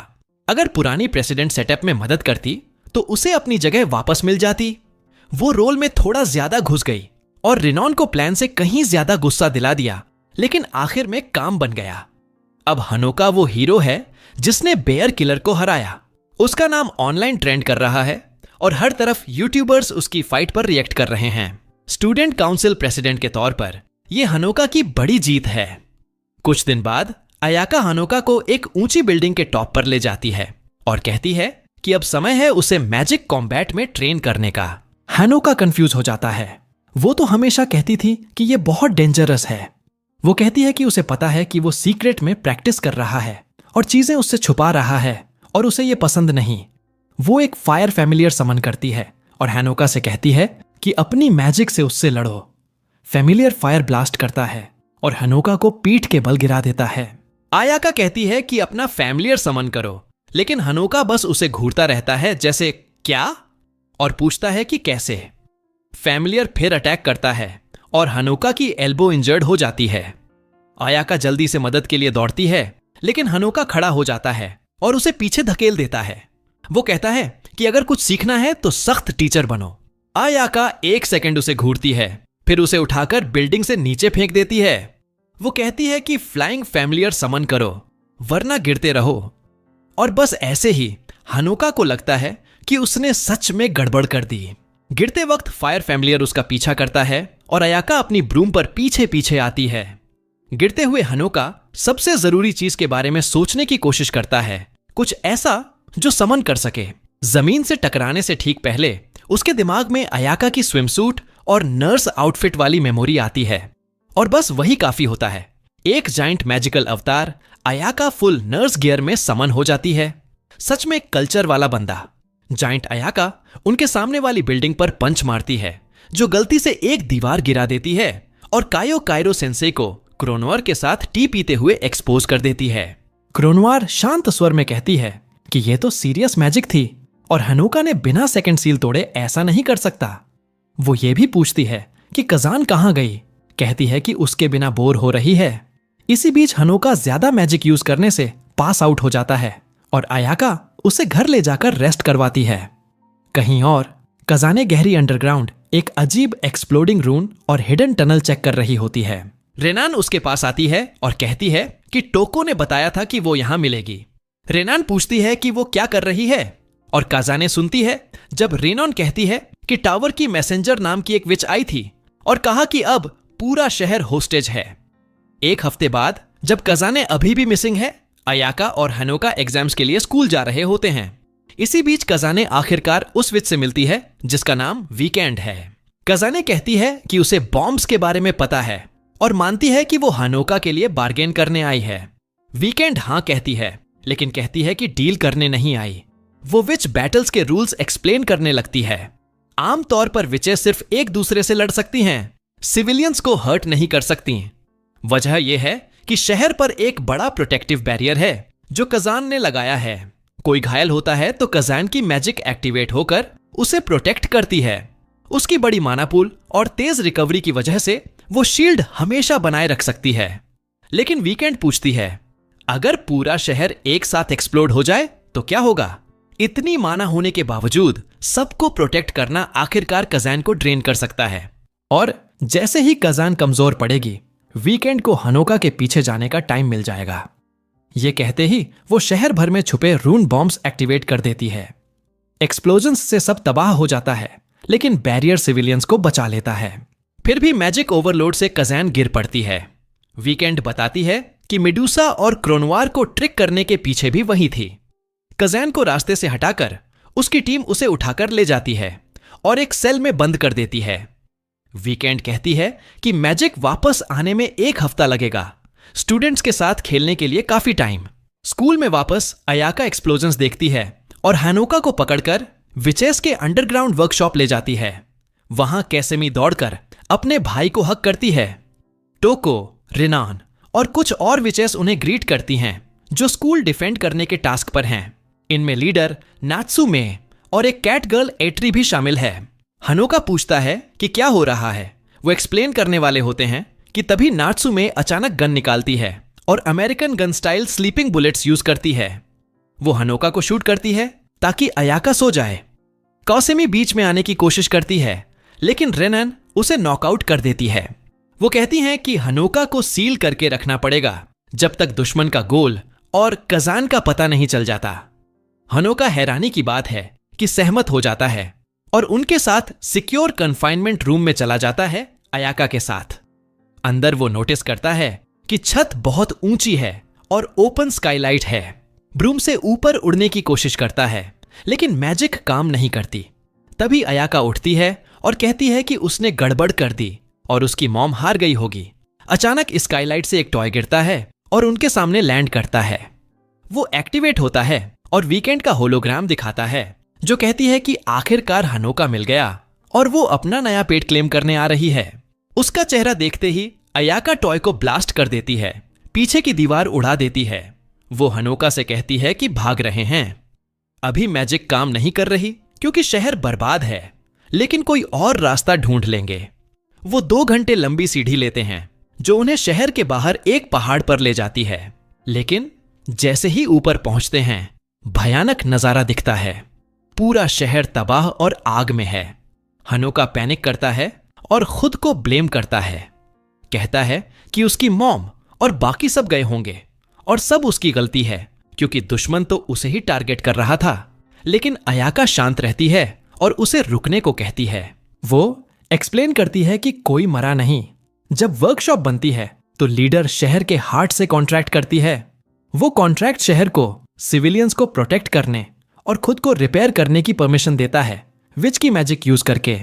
अगर पुरानी प्रेसिडेंट सेटअप में मदद करती तो उसे अपनी जगह वापस मिल जाती। वो रोल में थोड़ा ज्यादा घुस गई और रेनॉन को प्लान से कहीं ज्यादा गुस्सा दिला दिया, लेकिन आखिर में काम बन गया। अब हनोका वो हीरो है जिसने बेयर किलर को हराया। उसका नाम ऑनलाइन ट्रेंड कर रहा है और हर तरफ यूट्यूबर्स उसकी फाइट पर रिएक्ट कर रहे हैं। स्टूडेंट काउंसिल प्रेसिडेंट के तौर पर यह हनोका की बड़ी जीत है। कुछ दिन बाद अयाका हनोका को एक ऊंची बिल्डिंग के टॉप पर ले जाती है और कहती है कि अब समय है उसे मैजिक कॉम्बैट में ट्रेन करने का। हनोका कंफ्यूज हो जाता है। वो तो हमेशा कहती थी कि यह बहुत डेंजरस है। वो कहती है कि उसे पता है कि वो सीक्रेट में प्रैक्टिस कर रहा है और चीजें उससे छुपा रहा है और उसे ये पसंद नहीं। वो एक फायर फैमिलियर समन करती है और हनोका से कहती है कि अपनी मैजिक से उससे लड़ो। फैमिलियर फायर ब्लास्ट करता है और हनोका को पीठ के बल गिरा देता है। अयाका कहती है कि अपना फैमिलियर समन करो, लेकिन हनोका बस उसे घूरता रहता है जैसे क्या, और पूछता है कि कैसे। फैमिलियर फिर अटैक करता है और हनोका की एल्बो इंजर्ड हो जाती है। अयाका जल्दी से मदद के लिए दौड़ती है, लेकिन हनोका खड़ा हो जाता है और उसे पीछे धकेल देता है। वो कहता है कि अगर कुछ सीखना है तो सख्त टीचर बनो। अयाका 1 सेकंड उसे घूरती है, फिर उसे उठाकर बिल्डिंग से नीचे फेंक देती है। वो कहती है कि फ्लाइंग फैमिलियर समन करो वरना गिरते रहो। और बस ऐसे ही हनोका को लगता है कि उसने सच में गड़बड़ कर दी। गिरते वक्त फायर फैमिलियर उसका पीछा करता है और अयाका अपनी ब्रूम पर पीछे पीछे आती है। गिरते हुए हनोका सबसे जरूरी चीज के बारे में सोचने की कोशिश करता है, कुछ ऐसा जो समन कर सके। जमीन से टकराने से ठीक पहले उसके दिमाग में अयाका की स्विमसूट और नर्स आउटफिट वाली मेमोरी आती है और बस वही काफी होता है। एक जाइंट मैजिकल अवतार अयाका फुल नर्स गियर में समन हो जाती है। सच में कल्चर वाला बंदा। जाइंट अयाका उनके सामने वाली बिल्डिंग पर पंच मारती है जो गलती से एक दीवार गिरा देती है और कायो काइरो सेंसे को क्रोनवार के साथ टी पीते हुए एक्सपोज कर देती है। क्रोनवार शांत स्वर में कहती है कि यह तो सीरियस मैजिक थी और हनोका ने बिना सेकंड सील तोड़े ऐसा नहीं कर सकता। वो ये भी पूछती है कि कजान कहां गई। कहती है कि उसके बिना बोर हो रही है। इसी बीच हनोका ज्यादा मैजिक यूज करने से पास आउट हो जाता है और अयाका उसे घर ले जाकर रेस्ट करवाती है। कहीं और कजाने गहरी अंडरग्राउंड एक अजीब एक्सप्लोडिंग रूम और हिडन टनल चेक कर रही होती है। रेनान उसके पास आती है और कहती है कि टोको ने बताया था कि वो यहां मिलेगी। रेनान पूछती है कि वो क्या कर रही है और काजाने सुनती है जब रेनॉन कहती है कि टावर की मैसेंजर नाम की एक विच आई थी और कहा कि अब पूरा शहर होस्टेज है। 1 हफ्ते बाद जब कजाने अभी भी मिसिंग है, अयाका और हनोका एग्जाम्स के लिए स्कूल जा रहे होते हैं। इसी बीच कजाने आखिरकार उस विच से मिलती है जिसका नाम वीकेंड है। कजाने कहती है कि उसे बॉम्ब्स के बारे में पता है और मानती है कि वो हनोका के लिए बार्गेन करने आई है। वीकेंड हां कहती है, लेकिन कहती है कि डील करने नहीं आई। वो विच बैटल्स के रूल्स एक्सप्लेन करने लगती है। आमतौर पर विचेस सिर्फ एक दूसरे से लड़ सकती हैं, सिविलियंस को हर्ट नहीं कर सकती। वजह यह है कि शहर पर एक बड़ा प्रोटेक्टिव बैरियर है जो कजान ने लगाया है। कोई घायल होता है तो कजान की मैजिक एक्टिवेट होकर उसे प्रोटेक्ट करती है। उसकी बड़ी माना पूल और तेज रिकवरी की वजह से वो शील्ड हमेशा बनाए रख सकती है। लेकिन वीकेंड पूछती है, अगर पूरा शहर एक साथ एक्सप्लोड हो जाए तो क्या होगा? इतनी माना होने के बावजूद सबको प्रोटेक्ट करना आखिरकार कजान को ड्रेन कर सकता है। और जैसे ही कजान कमजोर पड़ेगी, वीकेंड को हनोका के पीछे जाने का टाइम मिल जाएगा। ये कहते ही वो शहर भर में छुपे रून बॉम्ब्स एक्टिवेट कर देती है। एक्सप्लोजन्स से सब तबाह हो जाता है, लेकिन बैरियर सिविलियंस को बचा लेता है। फिर भी मैजिक ओवरलोड से कजान गिर पड़ती है। वीकेंड बताती है कि मेडुसा और क्रोनवार को ट्रिक करने के पीछे भी वही थी। कजान को रास्ते से हटाकर उसकी टीम उसे उठाकर ले जाती है और एक सेल में बंद कर देती है। वीकेंड कहती है कि मैजिक वापस आने में 1 हफ्ता लगेगा, स्टूडेंट्स के साथ खेलने के लिए काफी टाइम। स्कूल में वापस अयाका एक्सप्लोजन्स देखती है और हनोका को पकड़कर विचेस के अंडरग्राउंड वर्कशॉप ले जाती है। वहां कैसेमी दौड़कर अपने भाई को हक करती है। टोको, रेनान और कुछ और विचेस उन्हें ग्रीट करती हैं जो स्कूल डिफेंड करने के टास्क पर हैं। इनमें लीडर नात्सुमे और एक कैट गर्ल एट्री भी शामिल है। हनोका पूछता है कि क्या हो रहा है। वो एक्सप्लेन करने वाले होते हैं कि तभी नात्सुमे अचानक गन निकालती है और American gun style sleeping bullets use करती है। वो हनोका को शूट करती है ताकि अयाका सो जाए। कौसेमी बीच में आने की कोशिश करती है, लेकिन रेनन उसे नॉकआउट कर देती है। वो कहती हैं कि हनोका को सील करके रखना पड़ेगा जब तक दुश्मन का गोल और कजान का पता नहीं चल जाता। हनोका हैरानी की बात है कि सहमत हो जाता है और उनके साथ सिक्योर कन्फाइनमेंट रूम में चला जाता है अयाका के साथ। अंदर वो नोटिस करता है कि छत बहुत ऊंची है और ओपन स्काईलाइट है। ब्रूम से ऊपर उड़ने की कोशिश करता है लेकिन मैजिक काम नहीं करती। तभी अयाका उठती है और कहती है कि उसने गड़बड़ कर दी और उसकी मॉम हार गई होगी। अचानक स्काईलाइट से एक टॉय गिरता है और उनके सामने लैंड करता है। वो एक्टिवेट होता है और वीकेंड का होलोग्राम दिखाता है जो कहती है कि आखिरकार हनोका मिल गया और वो अपना नया पेट क्लेम करने आ रही है। उसका चेहरा देखते ही अयाका टॉय को ब्लास्ट कर देती है, पीछे की दीवार उड़ा देती है। वो हनोका से कहती है कि भाग रहे हैं। अभी मैजिक काम नहीं कर रही क्योंकि शहर बर्बाद है, लेकिन कोई और रास्ता ढूंढ लेंगे। वो 2 घंटे लंबी सीढ़ी लेते हैं जो उन्हें शहर के बाहर एक पहाड़ पर ले जाती है। लेकिन जैसे ही ऊपर पहुंचते हैं भयानक नजारा दिखता है। पूरा शहर तबाह और आग में है। हनोका पैनिक करता है और खुद को ब्लेम करता है। कहता है कि उसकी मॉम और बाकी सब गए होंगे और सब उसकी गलती है क्योंकि दुश्मन तो उसे ही टारगेट कर रहा था। लेकिन अयाका शांत रहती है और उसे रुकने को कहती है। वो एक्सप्लेन करती है कि कोई मरा नहीं। जब वर्कशॉप बनती है तो लीडर शहर के हार्ट से कॉन्ट्रैक्ट करती है। वो कॉन्ट्रैक्ट शहर को सिविलियंस को प्रोटेक्ट करने और खुद को रिपेयर करने की परमिशन देता है विच की मैजिक यूज करके।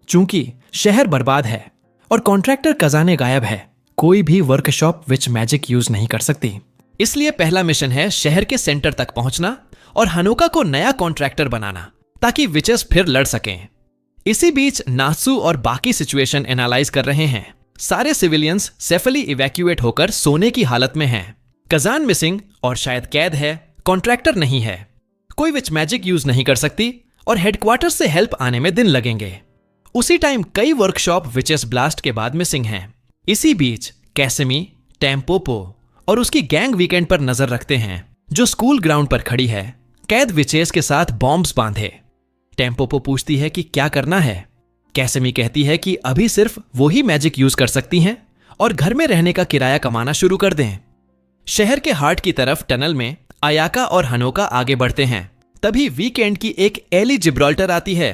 चूंकि शहर बर्बाद है और कॉन्ट्रैक्टर खजाने गायब है, कोई भी वर्कशॉप विच मैजिक यूज नहीं कर सकती। इसलिए पहला मिशन है शहर के सेंटर तक पहुंचना और हनोका को नया कॉन्ट्रैक्टर बनाना ताकि विचेस फिर लड़ सकें। इसी बीच नात्सु और बाकी सिचुएशन एनालाइज कर रहे हैं। सारे सिविलियंस सेफली इवैक्यूएट होकर सोने की हालत में हैं। कजान मिसिंग और शायद कैद है, कॉन्ट्रैक्टर नहीं है, कोई विच मैजिक यूज नहीं कर सकती और हेडक्वार्टर से हेल्प आने में दिन लगेंगे। उसी टाइम कई वर्कशॉप विचेस ब्लास्ट के बाद मिसिंग हैं। इसी बीच कैसेमी, टेम्पोपो और उसकी गैंग वीकेंड पर नजर रखते हैं जो स्कूल ग्राउंड पर खड़ी है, कैद विचेस के साथ बॉम्ब्स बांधे। टेम्पोपो पूछती है कि क्या करना है। कैसेमी कहती है कि अभी सिर्फ वो ही मैजिक यूज कर सकती हैं और घर में रहने का किराया कमाना शुरू कर दें। शहर के हार्ट की तरफ टनल में अयाका और हनोका आगे बढ़ते हैं। तभी वीकेंड की एक एली जिब्राल्टर आती है।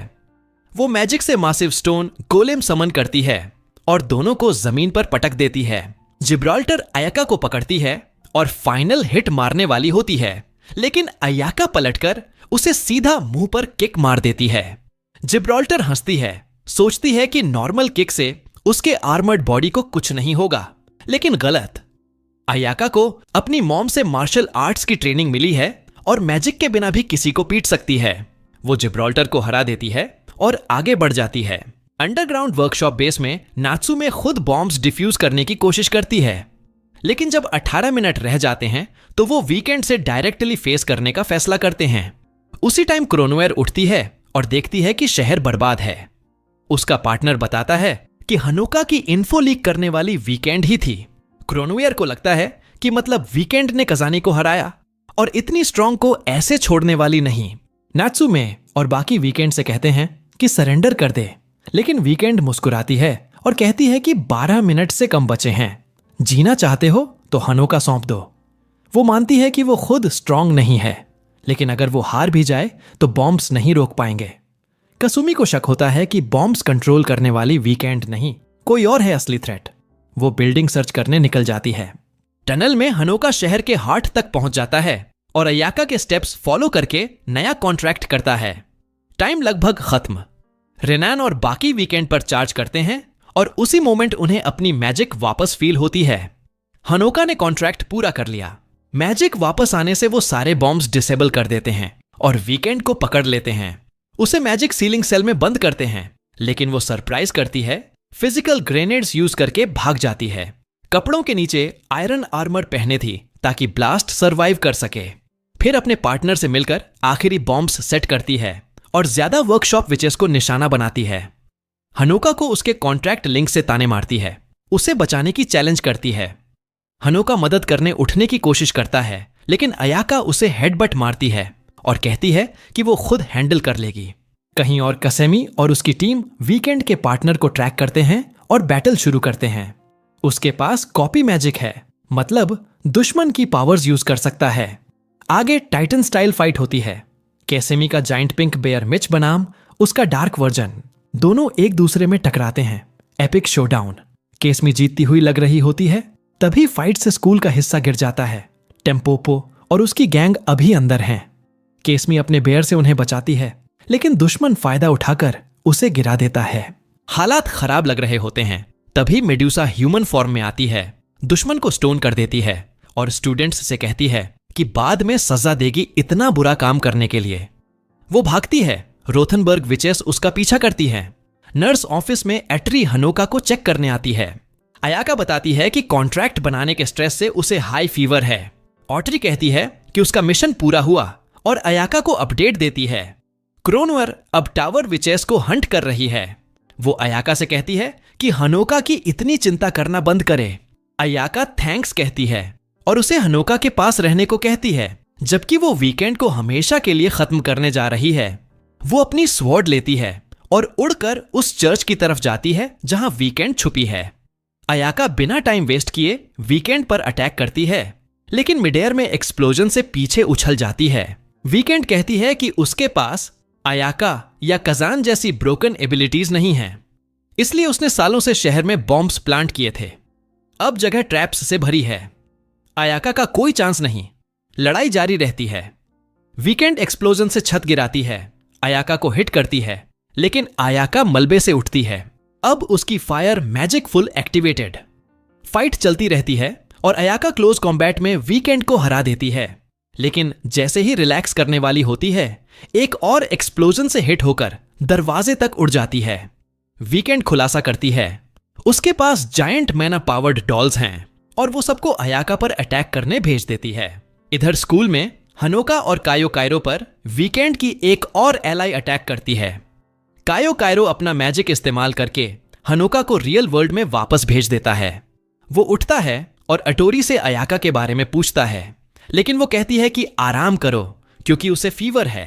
वो मैजिक से मासिव स्टोन गोलेम समन करती है और दोनों को जमीन पर पटक देती है। जिब्राल्टर अयाका को पकड़ती है और फाइनल हिट मारने वाली होती है, लेकिन अयाका पलटकर उसे सीधा मुंह पर किक मार देती है। जिब्राल्टर हंसती है, सोचती है कि नॉर्मल किक से उसके आर्मर्ड बॉडी को कुछ नहीं होगा, लेकिन गलत। अयाका को अपनी मॉम से मार्शल आर्ट्स की ट्रेनिंग मिली है और मैजिक के बिना भी किसी को पीट सकती है। वो जिब्राल्टर को हरा देती है और आगे बढ़ जाती है। अंडरग्राउंड वर्कशॉप बेस में नात्सु में खुद बॉम्ब्स डिफ्यूज करने की कोशिश करती है, लेकिन जब 18 मिनट रह जाते हैं तो वो वीकेंड से डायरेक्टली फेस करने का फैसला करते हैं। उसी टाइम क्रोनोवेयर उठती है और देखती है कि शहर बर्बाद है। उसका पार्टनर बताता है कि हनोका की इन्फो लीक करने वाली वीकेंड ही थी। क्रोनोवेयर को लगता है कि मतलब वीकेंड ने कजानी को हराया और इतनी स्ट्रॉन्ग को ऐसे छोड़ने वाली नहीं। नात्सु में और बाकी वीकेंड से कहते हैं कि सरेंडर कर दे, लेकिन वीकेंड मुस्कुराती है और कहती है कि 12 मिनट से कम बचे हैं। जीना चाहते हो तो हनोका सौंप दो। वो मानती है कि वो खुद स्ट्रॉन्ग नहीं है, लेकिन अगर वो हार भी जाए तो बॉम्ब्स नहीं रोक पाएंगे। कसुमी को शक होता है कि बॉम्ब्स कंट्रोल करने वाली वीकेंड नहीं, कोई और है असली थ्रेट। वो बिल्डिंग सर्च करने निकल जाती है। टनल में हनोका शहर के हार्ट तक पहुंच जाता है और अयाका के स्टेप्स फॉलो करके नया कॉन्ट्रैक्ट करता है। टाइम लगभग खत्म। रेनान और बाकी वीकेंड पर चार्ज करते हैं और उसी मोमेंट उन्हें अपनी मैजिक वापस फील होती है। हनोका ने कॉन्ट्रैक्ट पूरा कर लिया। मैजिक वापस आने से वो सारे बॉम्ब्स डिसेबल कर देते हैं और वीकेंड को पकड़ लेते हैं। उसे मैजिक सीलिंग सेल में बंद करते हैं, लेकिन वो सरप्राइज करती है, फिजिकल ग्रेनेड्स यूज करके भाग जाती है। कपड़ों के नीचे आयरन आर्मर पहने थी ताकि ब्लास्ट सरवाइव कर सके। फिर अपने पार्टनर से मिलकर आखिरी बॉम्ब्स सेट करती है और ज्यादा वर्कशॉप विचेस को निशाना बनाती है। हनोका को उसके कॉन्ट्रैक्ट लिंक से ताने मारती है, उसे बचाने की चैलेंज करती है। हनोका मदद करने उठने की कोशिश करता है, लेकिन अयाका उसे हेडबट मारती है और कहती है कि वो खुद हैंडल कर लेगी। कहीं और कसेमी और उसकी टीम वीकेंड के पार्टनर को ट्रैक करते हैं और बैटल शुरू करते हैं। उसके पास कॉपी मैजिक है मतलब दुश्मन की पावर्स यूज कर सकता है। आगे टाइटन स्टाइल फाइट होती है। कैसेमी का जाइंट पिंक बेयर मिच बनाम उसका डार्क वर्जन, दोनों एक दूसरे में टकराते हैं। Epic showdown. केसमी जीतती हुई लग रही होती है, तभी फाइट से स्कूल का हिस्सा गिर जाता है। टेम्पोपो और उसकी गैंग अभी अंदर हैं। केसमी अपने बेयर से उन्हें बचाती है, लेकिन दुश्मन फायदा उठाकर उसे गिरा देता है। हालात खराब लग रहे होते हैं, तभी मेड्यूसा ह्यूमन फॉर्म में आती है, दुश्मन को स्टोन कर देती है और स्टूडेंट्स से कहती है कि बाद में सजा देगी इतना बुरा काम करने के लिए। वो भागती है। रोथनबर्ग विचेस उसका पीछा करती है। नर्स ऑफिस में एट्री हनोका को चेक करने आती है। अयाका बताती है कि कॉन्ट्रैक्ट बनाने के स्ट्रेस से उसे हाई फीवर है। ऑट्री कहती है कि उसका मिशन पूरा हुआ और अयाका को अपडेट देती है। क्रोनवर अब टावर विचेस को हंट कर रही है। वो अयाका से कहती है कि हनोका की इतनी चिंता करना बंद करे। अयाका थैंक्स कहती है और उसे हनोका के पास रहने को कहती है, जबकि वो वीकेंड को हमेशा के लिए खत्म करने जा रही है। वो अपनी स्वॉर्ड लेती है और उड़कर उस चर्च की तरफ जाती है जहां वीकेंड छुपी है। अयाका बिना टाइम वेस्ट किए वीकेंड पर अटैक करती है, लेकिन मिडेयर में एक्सप्लोजन से पीछे उछल जाती है। वीकेंड कहती है कि उसके पास अयाका या कजान जैसी ब्रोकन एबिलिटीज नहीं हैं, इसलिए उसने सालों से शहर में बॉम्ब्स प्लांट किए थे। अब जगह ट्रैप्स से भरी है। अयाका का कोई चांस नहीं। लड़ाई जारी रहती है। वीकेंड एक्सप्लोजन से छत गिराती है, अयाका को हिट करती है, लेकिन अयाका मलबे से उठती है। अब उसकी fire magic full activated. Fight चलती रहती है और अयाका क्लोज कॉम्बैट में वीकेंड को हरा देती है, लेकिन जैसे ही रिलैक्स करने वाली होती है, एक और एक्सप्लोजन से हिट होकर दरवाजे तक उड़ जाती है। वीकेंड खुलासा करती है उसके पास जायंट मैना पावर्ड डॉल्स हैं और वो सबको अयाका पर अटैक करने भेज देती है। इधर स्कूल में हनोका और कायो कायरो पर वीकेंड की एक और एलाई अटैक करती है। कायो कायरो अपना मैजिक इस्तेमाल करके हनोका को रियल वर्ल्ड में वापस भेज देता है। वो उठता है और अटोरी से अयाका के बारे में पूछता है, लेकिन वो कहती है कि आराम करो क्योंकि उसे फीवर है।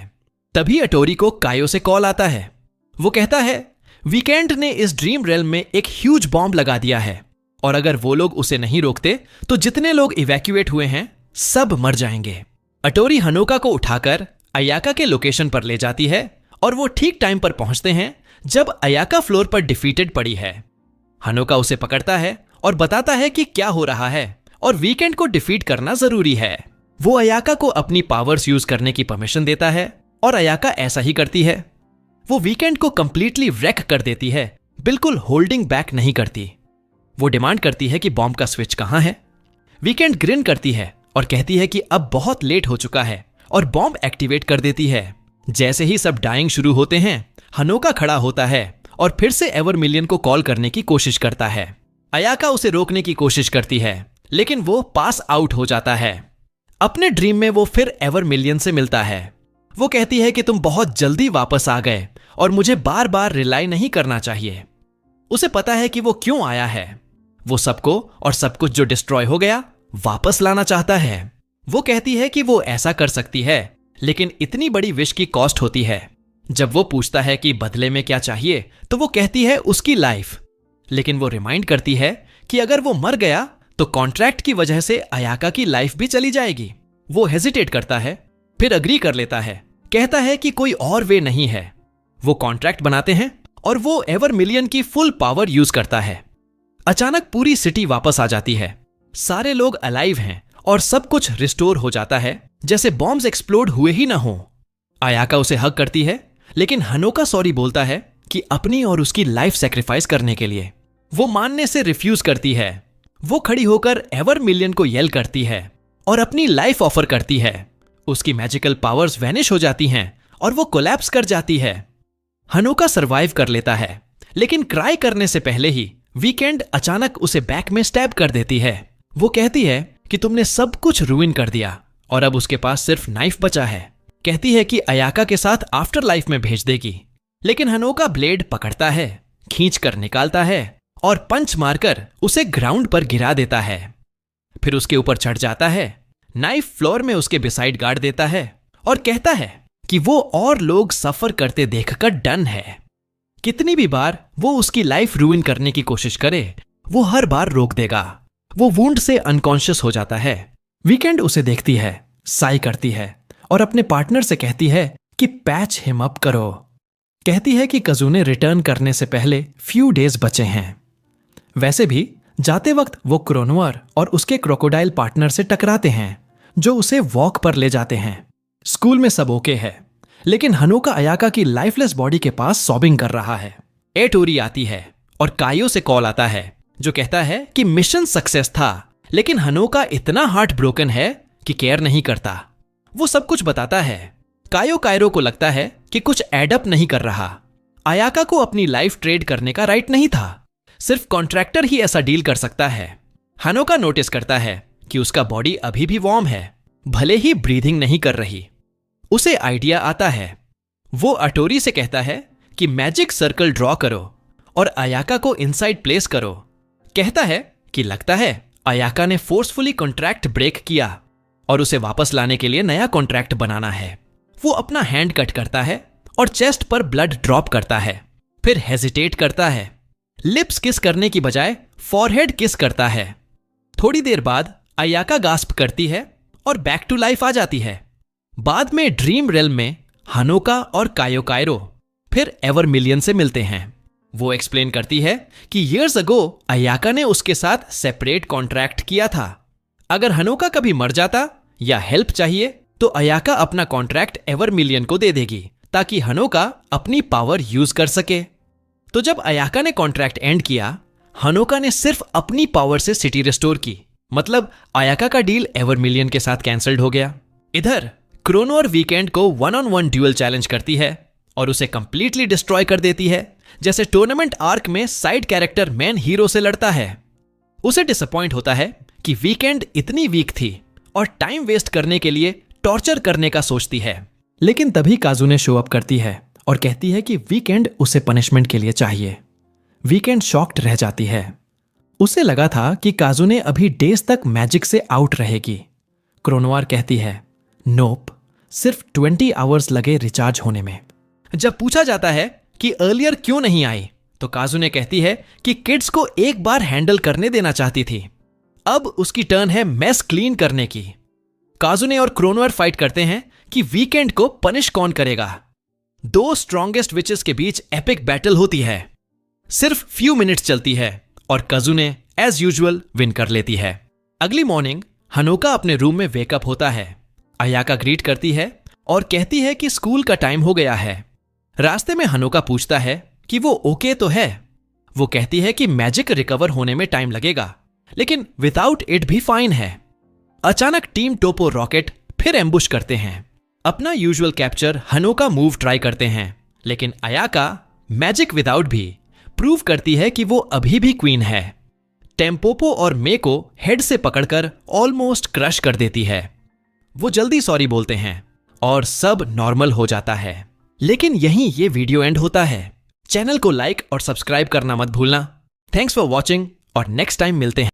तभी अटोरी को कायो से कॉल आता है। वो कहता है वीकेंड ने इस ड्रीम रेल्म में एक ह्यूज बॉम्ब लगा दिया है और अगर वो लोग उसे नहीं रोकते तो जितने लोग इवैक्यूएट हुए हैं सब मर जाएंगे। अटोरी हनोका को उठाकर अयाका के लोकेशन पर ले जाती है और वो ठीक टाइम पर पहुंचते हैं जब अयाका फ्लोर पर डिफीटेड पड़ी है। हनोका उसे पकड़ता है और बताता है कि क्या हो रहा है और वीकेंड को डिफीट करना जरूरी है। वो अयाका को अपनी पावर्स यूज करने की परमिशन देता है और अयाका ऐसा ही करती है। वो वीकेंड को कंप्लीटली wreck कर देती है, बिल्कुल होल्डिंग बैक नहीं करती। वो डिमांड करती है कि बॉम्ब का स्विच कहां है। वीकेंड ग्रिन करती है और कहती है कि अब बहुत लेट हो चुका है और बॉम्ब एक्टिवेट कर देती है। जैसे ही सब डाइंग शुरू होते हैं, हनोका खड़ा होता है और फिर से एवरमिलियन को कॉल करने की कोशिश करता है। अयाका उसे रोकने की कोशिश करती है, लेकिन वो पास आउट हो जाता है। अपने ड्रीम में वो फिर एवरमिलियन से मिलता है। वो कहती है कि तुम बहुत जल्दी वापस आ गए और मुझे बार बार रिलाई नहीं करना चाहिए। उसे पता है कि वो क्यों आया है। वो सबको और सब कुछ जो डिस्ट्रॉय हो गया वापस लाना चाहता है। वो कहती है कि वो ऐसा कर सकती है, लेकिन इतनी बड़ी विश की कॉस्ट होती है। जब वो पूछता है कि बदले में क्या चाहिए, तो वो कहती है उसकी लाइफ, लेकिन वो रिमाइंड करती है कि अगर वो मर गया तो कॉन्ट्रैक्ट की वजह से अयाका की लाइफ भी चली जाएगी। वो हेजिटेट करता है, फिर अग्री कर लेता है, कहता है कि कोई और वे नहीं है। वो कॉन्ट्रैक्ट बनाते हैं और वो एवरमिलियन की फुल पावर यूज करता है। अचानक पूरी सिटी वापस आ जाती है। सारे लोग अलाइव हैं और सब कुछ रिस्टोर हो जाता है, जैसे बॉम्ब्स एक्सप्लोड हुए ही ना हो। अयाका उसे हग करती है, लेकिन हनोका सॉरी बोलता है कि अपनी और उसकी लाइफ सेक्रीफाइस करने के लिए। वो मानने से रिफ्यूज करती है। वो खड़ी होकर एवरमिलियन को येल करती है और अपनी लाइफ ऑफर करती है। उसकी मैजिकल पावर्स वैनिश हो जाती हैं और वो कोलैप्स कर जाती है। हनोका सरवाइव कर लेता है, लेकिन क्राई करने से पहले ही वीकेंड अचानक उसे बैक में स्टैब कर देती है। वो कहती है कि तुमने सब कुछ रूइन कर दिया और अब उसके पास सिर्फ नाइफ बचा है। कहती है कि अयाका के साथ आफ्टर लाइफ में भेज देगी, लेकिन हनोका ब्लेड पकड़ता है, खींच कर निकालता है और पंच मारकर उसे ग्राउंड पर गिरा देता है। फिर उसके ऊपर चढ़ जाता है, नाइफ फ्लोर में उसके बिसाइड गाड़ देता है और कहता है कि वो और लोग सफर करते देखकर डन है। कितनी भी बार वो उसकी लाइफ रूइन करने की कोशिश करे, वो हर बार रोक देगा। वो वुंड से अनकॉन्शियस हो जाता है। वीकेंड उसे देखती है, साई करती है और अपने पार्टनर से कहती है कि पैच हिम अप करो। कहती है कि कजूने रिटर्न करने से पहले फ्यू डेज बचे हैं। वैसे भी जाते वक्त वो क्रोनोअर और उसके क्रोकोडाइल पार्टनर से टकराते हैं जो उसे वॉक पर ले जाते हैं। स्कूल में सब ओके है, लेकिन हनोका अयाका की लाइफलेस बॉडी के पास सॉबिंग कर रहा है। एटोरी आती है और कायो से कॉल आता है जो कहता है कि मिशन सक्सेस था, लेकिन हनोका इतना हार्ट ब्रोकन है कि केयर नहीं करता। वो सब कुछ बताता है। कायो को लगता है कि कुछ एडअप नहीं कर रहा। अयाका को अपनी लाइफ ट्रेड करने का राइट नहीं था, सिर्फ कॉन्ट्रैक्टर ही ऐसा डील कर सकता है। हनोका नोटिस करता है कि उसका बॉडी अभी भी वार्म है, भले ही ब्रीदिंग नहीं कर रही। उसे आइडिया आता है। वो अटोरी से कहता है कि मैजिक सर्कल ड्रॉ करो और अयाका को इनसाइड प्लेस करो। कहता है कि लगता है अयाका ने फोर्सफुली कॉन्ट्रैक्ट ब्रेक किया और उसे वापस लाने के लिए नया कॉन्ट्रैक्ट बनाना है। वो अपना हैंड कट करता है और चेस्ट पर ब्लड ड्रॉप करता है, फिर हेजिटेट करता है। लिप्स किस करने की बजाय फॉरहेड किस करता है। थोड़ी देर बाद अयाका गास्प करती है और बैक टू लाइफ आ जाती है। बाद में ड्रीम रेल्म में हनोका और कायो फिर एवर मिलियन से मिलते हैं। वो एक्सप्लेन करती है कि ईयर्स अगो अयाका ने उसके साथ सेपरेट कॉन्ट्रैक्ट किया था। अगर हनोका कभी मर जाता या हेल्प चाहिए तो अयाका अपना कॉन्ट्रैक्ट एवर मिलियन को दे देगी ताकि हनोका अपनी पावर यूज कर सके। तो जब अयाका ने कॉन्ट्रैक्ट एंड किया, हनोका ने सिर्फ अपनी पावर से सिटी रिस्टोर की। मतलब अयाका का डील एवर मिलियन के साथ कैंसल्ड हो गया। इधर क्रोनोअर वीकेंड को 1-on-1 ड्यूअल चैलेंज करती है और उसे कंप्लीटली डिस्ट्रॉय कर देती है, जैसे टूर्नामेंट आर्क में साइड कैरेक्टर मेन हीरो से लड़ता है। उसे डिसअपॉइंट होता है कि वीकेंड इतनी वीक थी और टाइम वेस्ट करने के लिए टॉर्चर करने का सोचती है। लेकिन तभी काजुने शो अप करती है और कहती है कि वीकेंड उसे पनिशमेंट के लिए चाहिए। वीकेंड शॉक्ड रह जाती है। उसे लगा था कि काजुने अभी डेज तक मैजिक से आउट रहेगी। क्रोनोअर कहती है, नोप, सिर्फ 20 आवर्स लगे रिचार्ज होने में। जब पूछा जाता है कि अर्लियर क्यों नहीं आई, तो काजुने कहती है कि किड्स को एक बार हैंडल करने देना चाहती थी। अब उसकी टर्न है मेस क्लीन करने की। काजुने और क्रोनोअर फाइट करते हैं कि वीकेंड को पनिश कौन करेगा। दो स्ट्रॉन्गेस्ट विचेस के बीच एपिक बैटल होती है। सिर्फ फ्यू मिनट्स चलती है और काजुने एज यूजुअल विन कर लेती है। अगली मॉर्निंग हनोका अपने रूम में वेकअप होता है। अयाका ग्रीट करती है और कहती है कि स्कूल का टाइम हो गया है। रास्ते में हनोका पूछता है कि वो ओके तो है। वो कहती है कि मैजिक रिकवर होने में टाइम लगेगा, लेकिन विदाउट इट भी फाइन है। अचानक टीम टोपो रॉकेट फिर एम्बुश करते हैं। अपना यूजुअल कैप्चर हनोका मूव ट्राई करते हैं, लेकिन अयाका मैजिक विदाउट भी प्रूव करती है कि वो अभी भी क्वीन है। टेम्पोपो और मे को हेड से पकड़कर ऑलमोस्ट क्रश कर देती है। वो जल्दी सॉरी बोलते हैं और सब नॉर्मल हो जाता है। लेकिन यहीं ये वीडियो एंड होता है। चैनल को लाइक और सब्सक्राइब करना मत भूलना। थैंक्स फॉर वॉचिंग और नेक्स्ट टाइम मिलते हैं।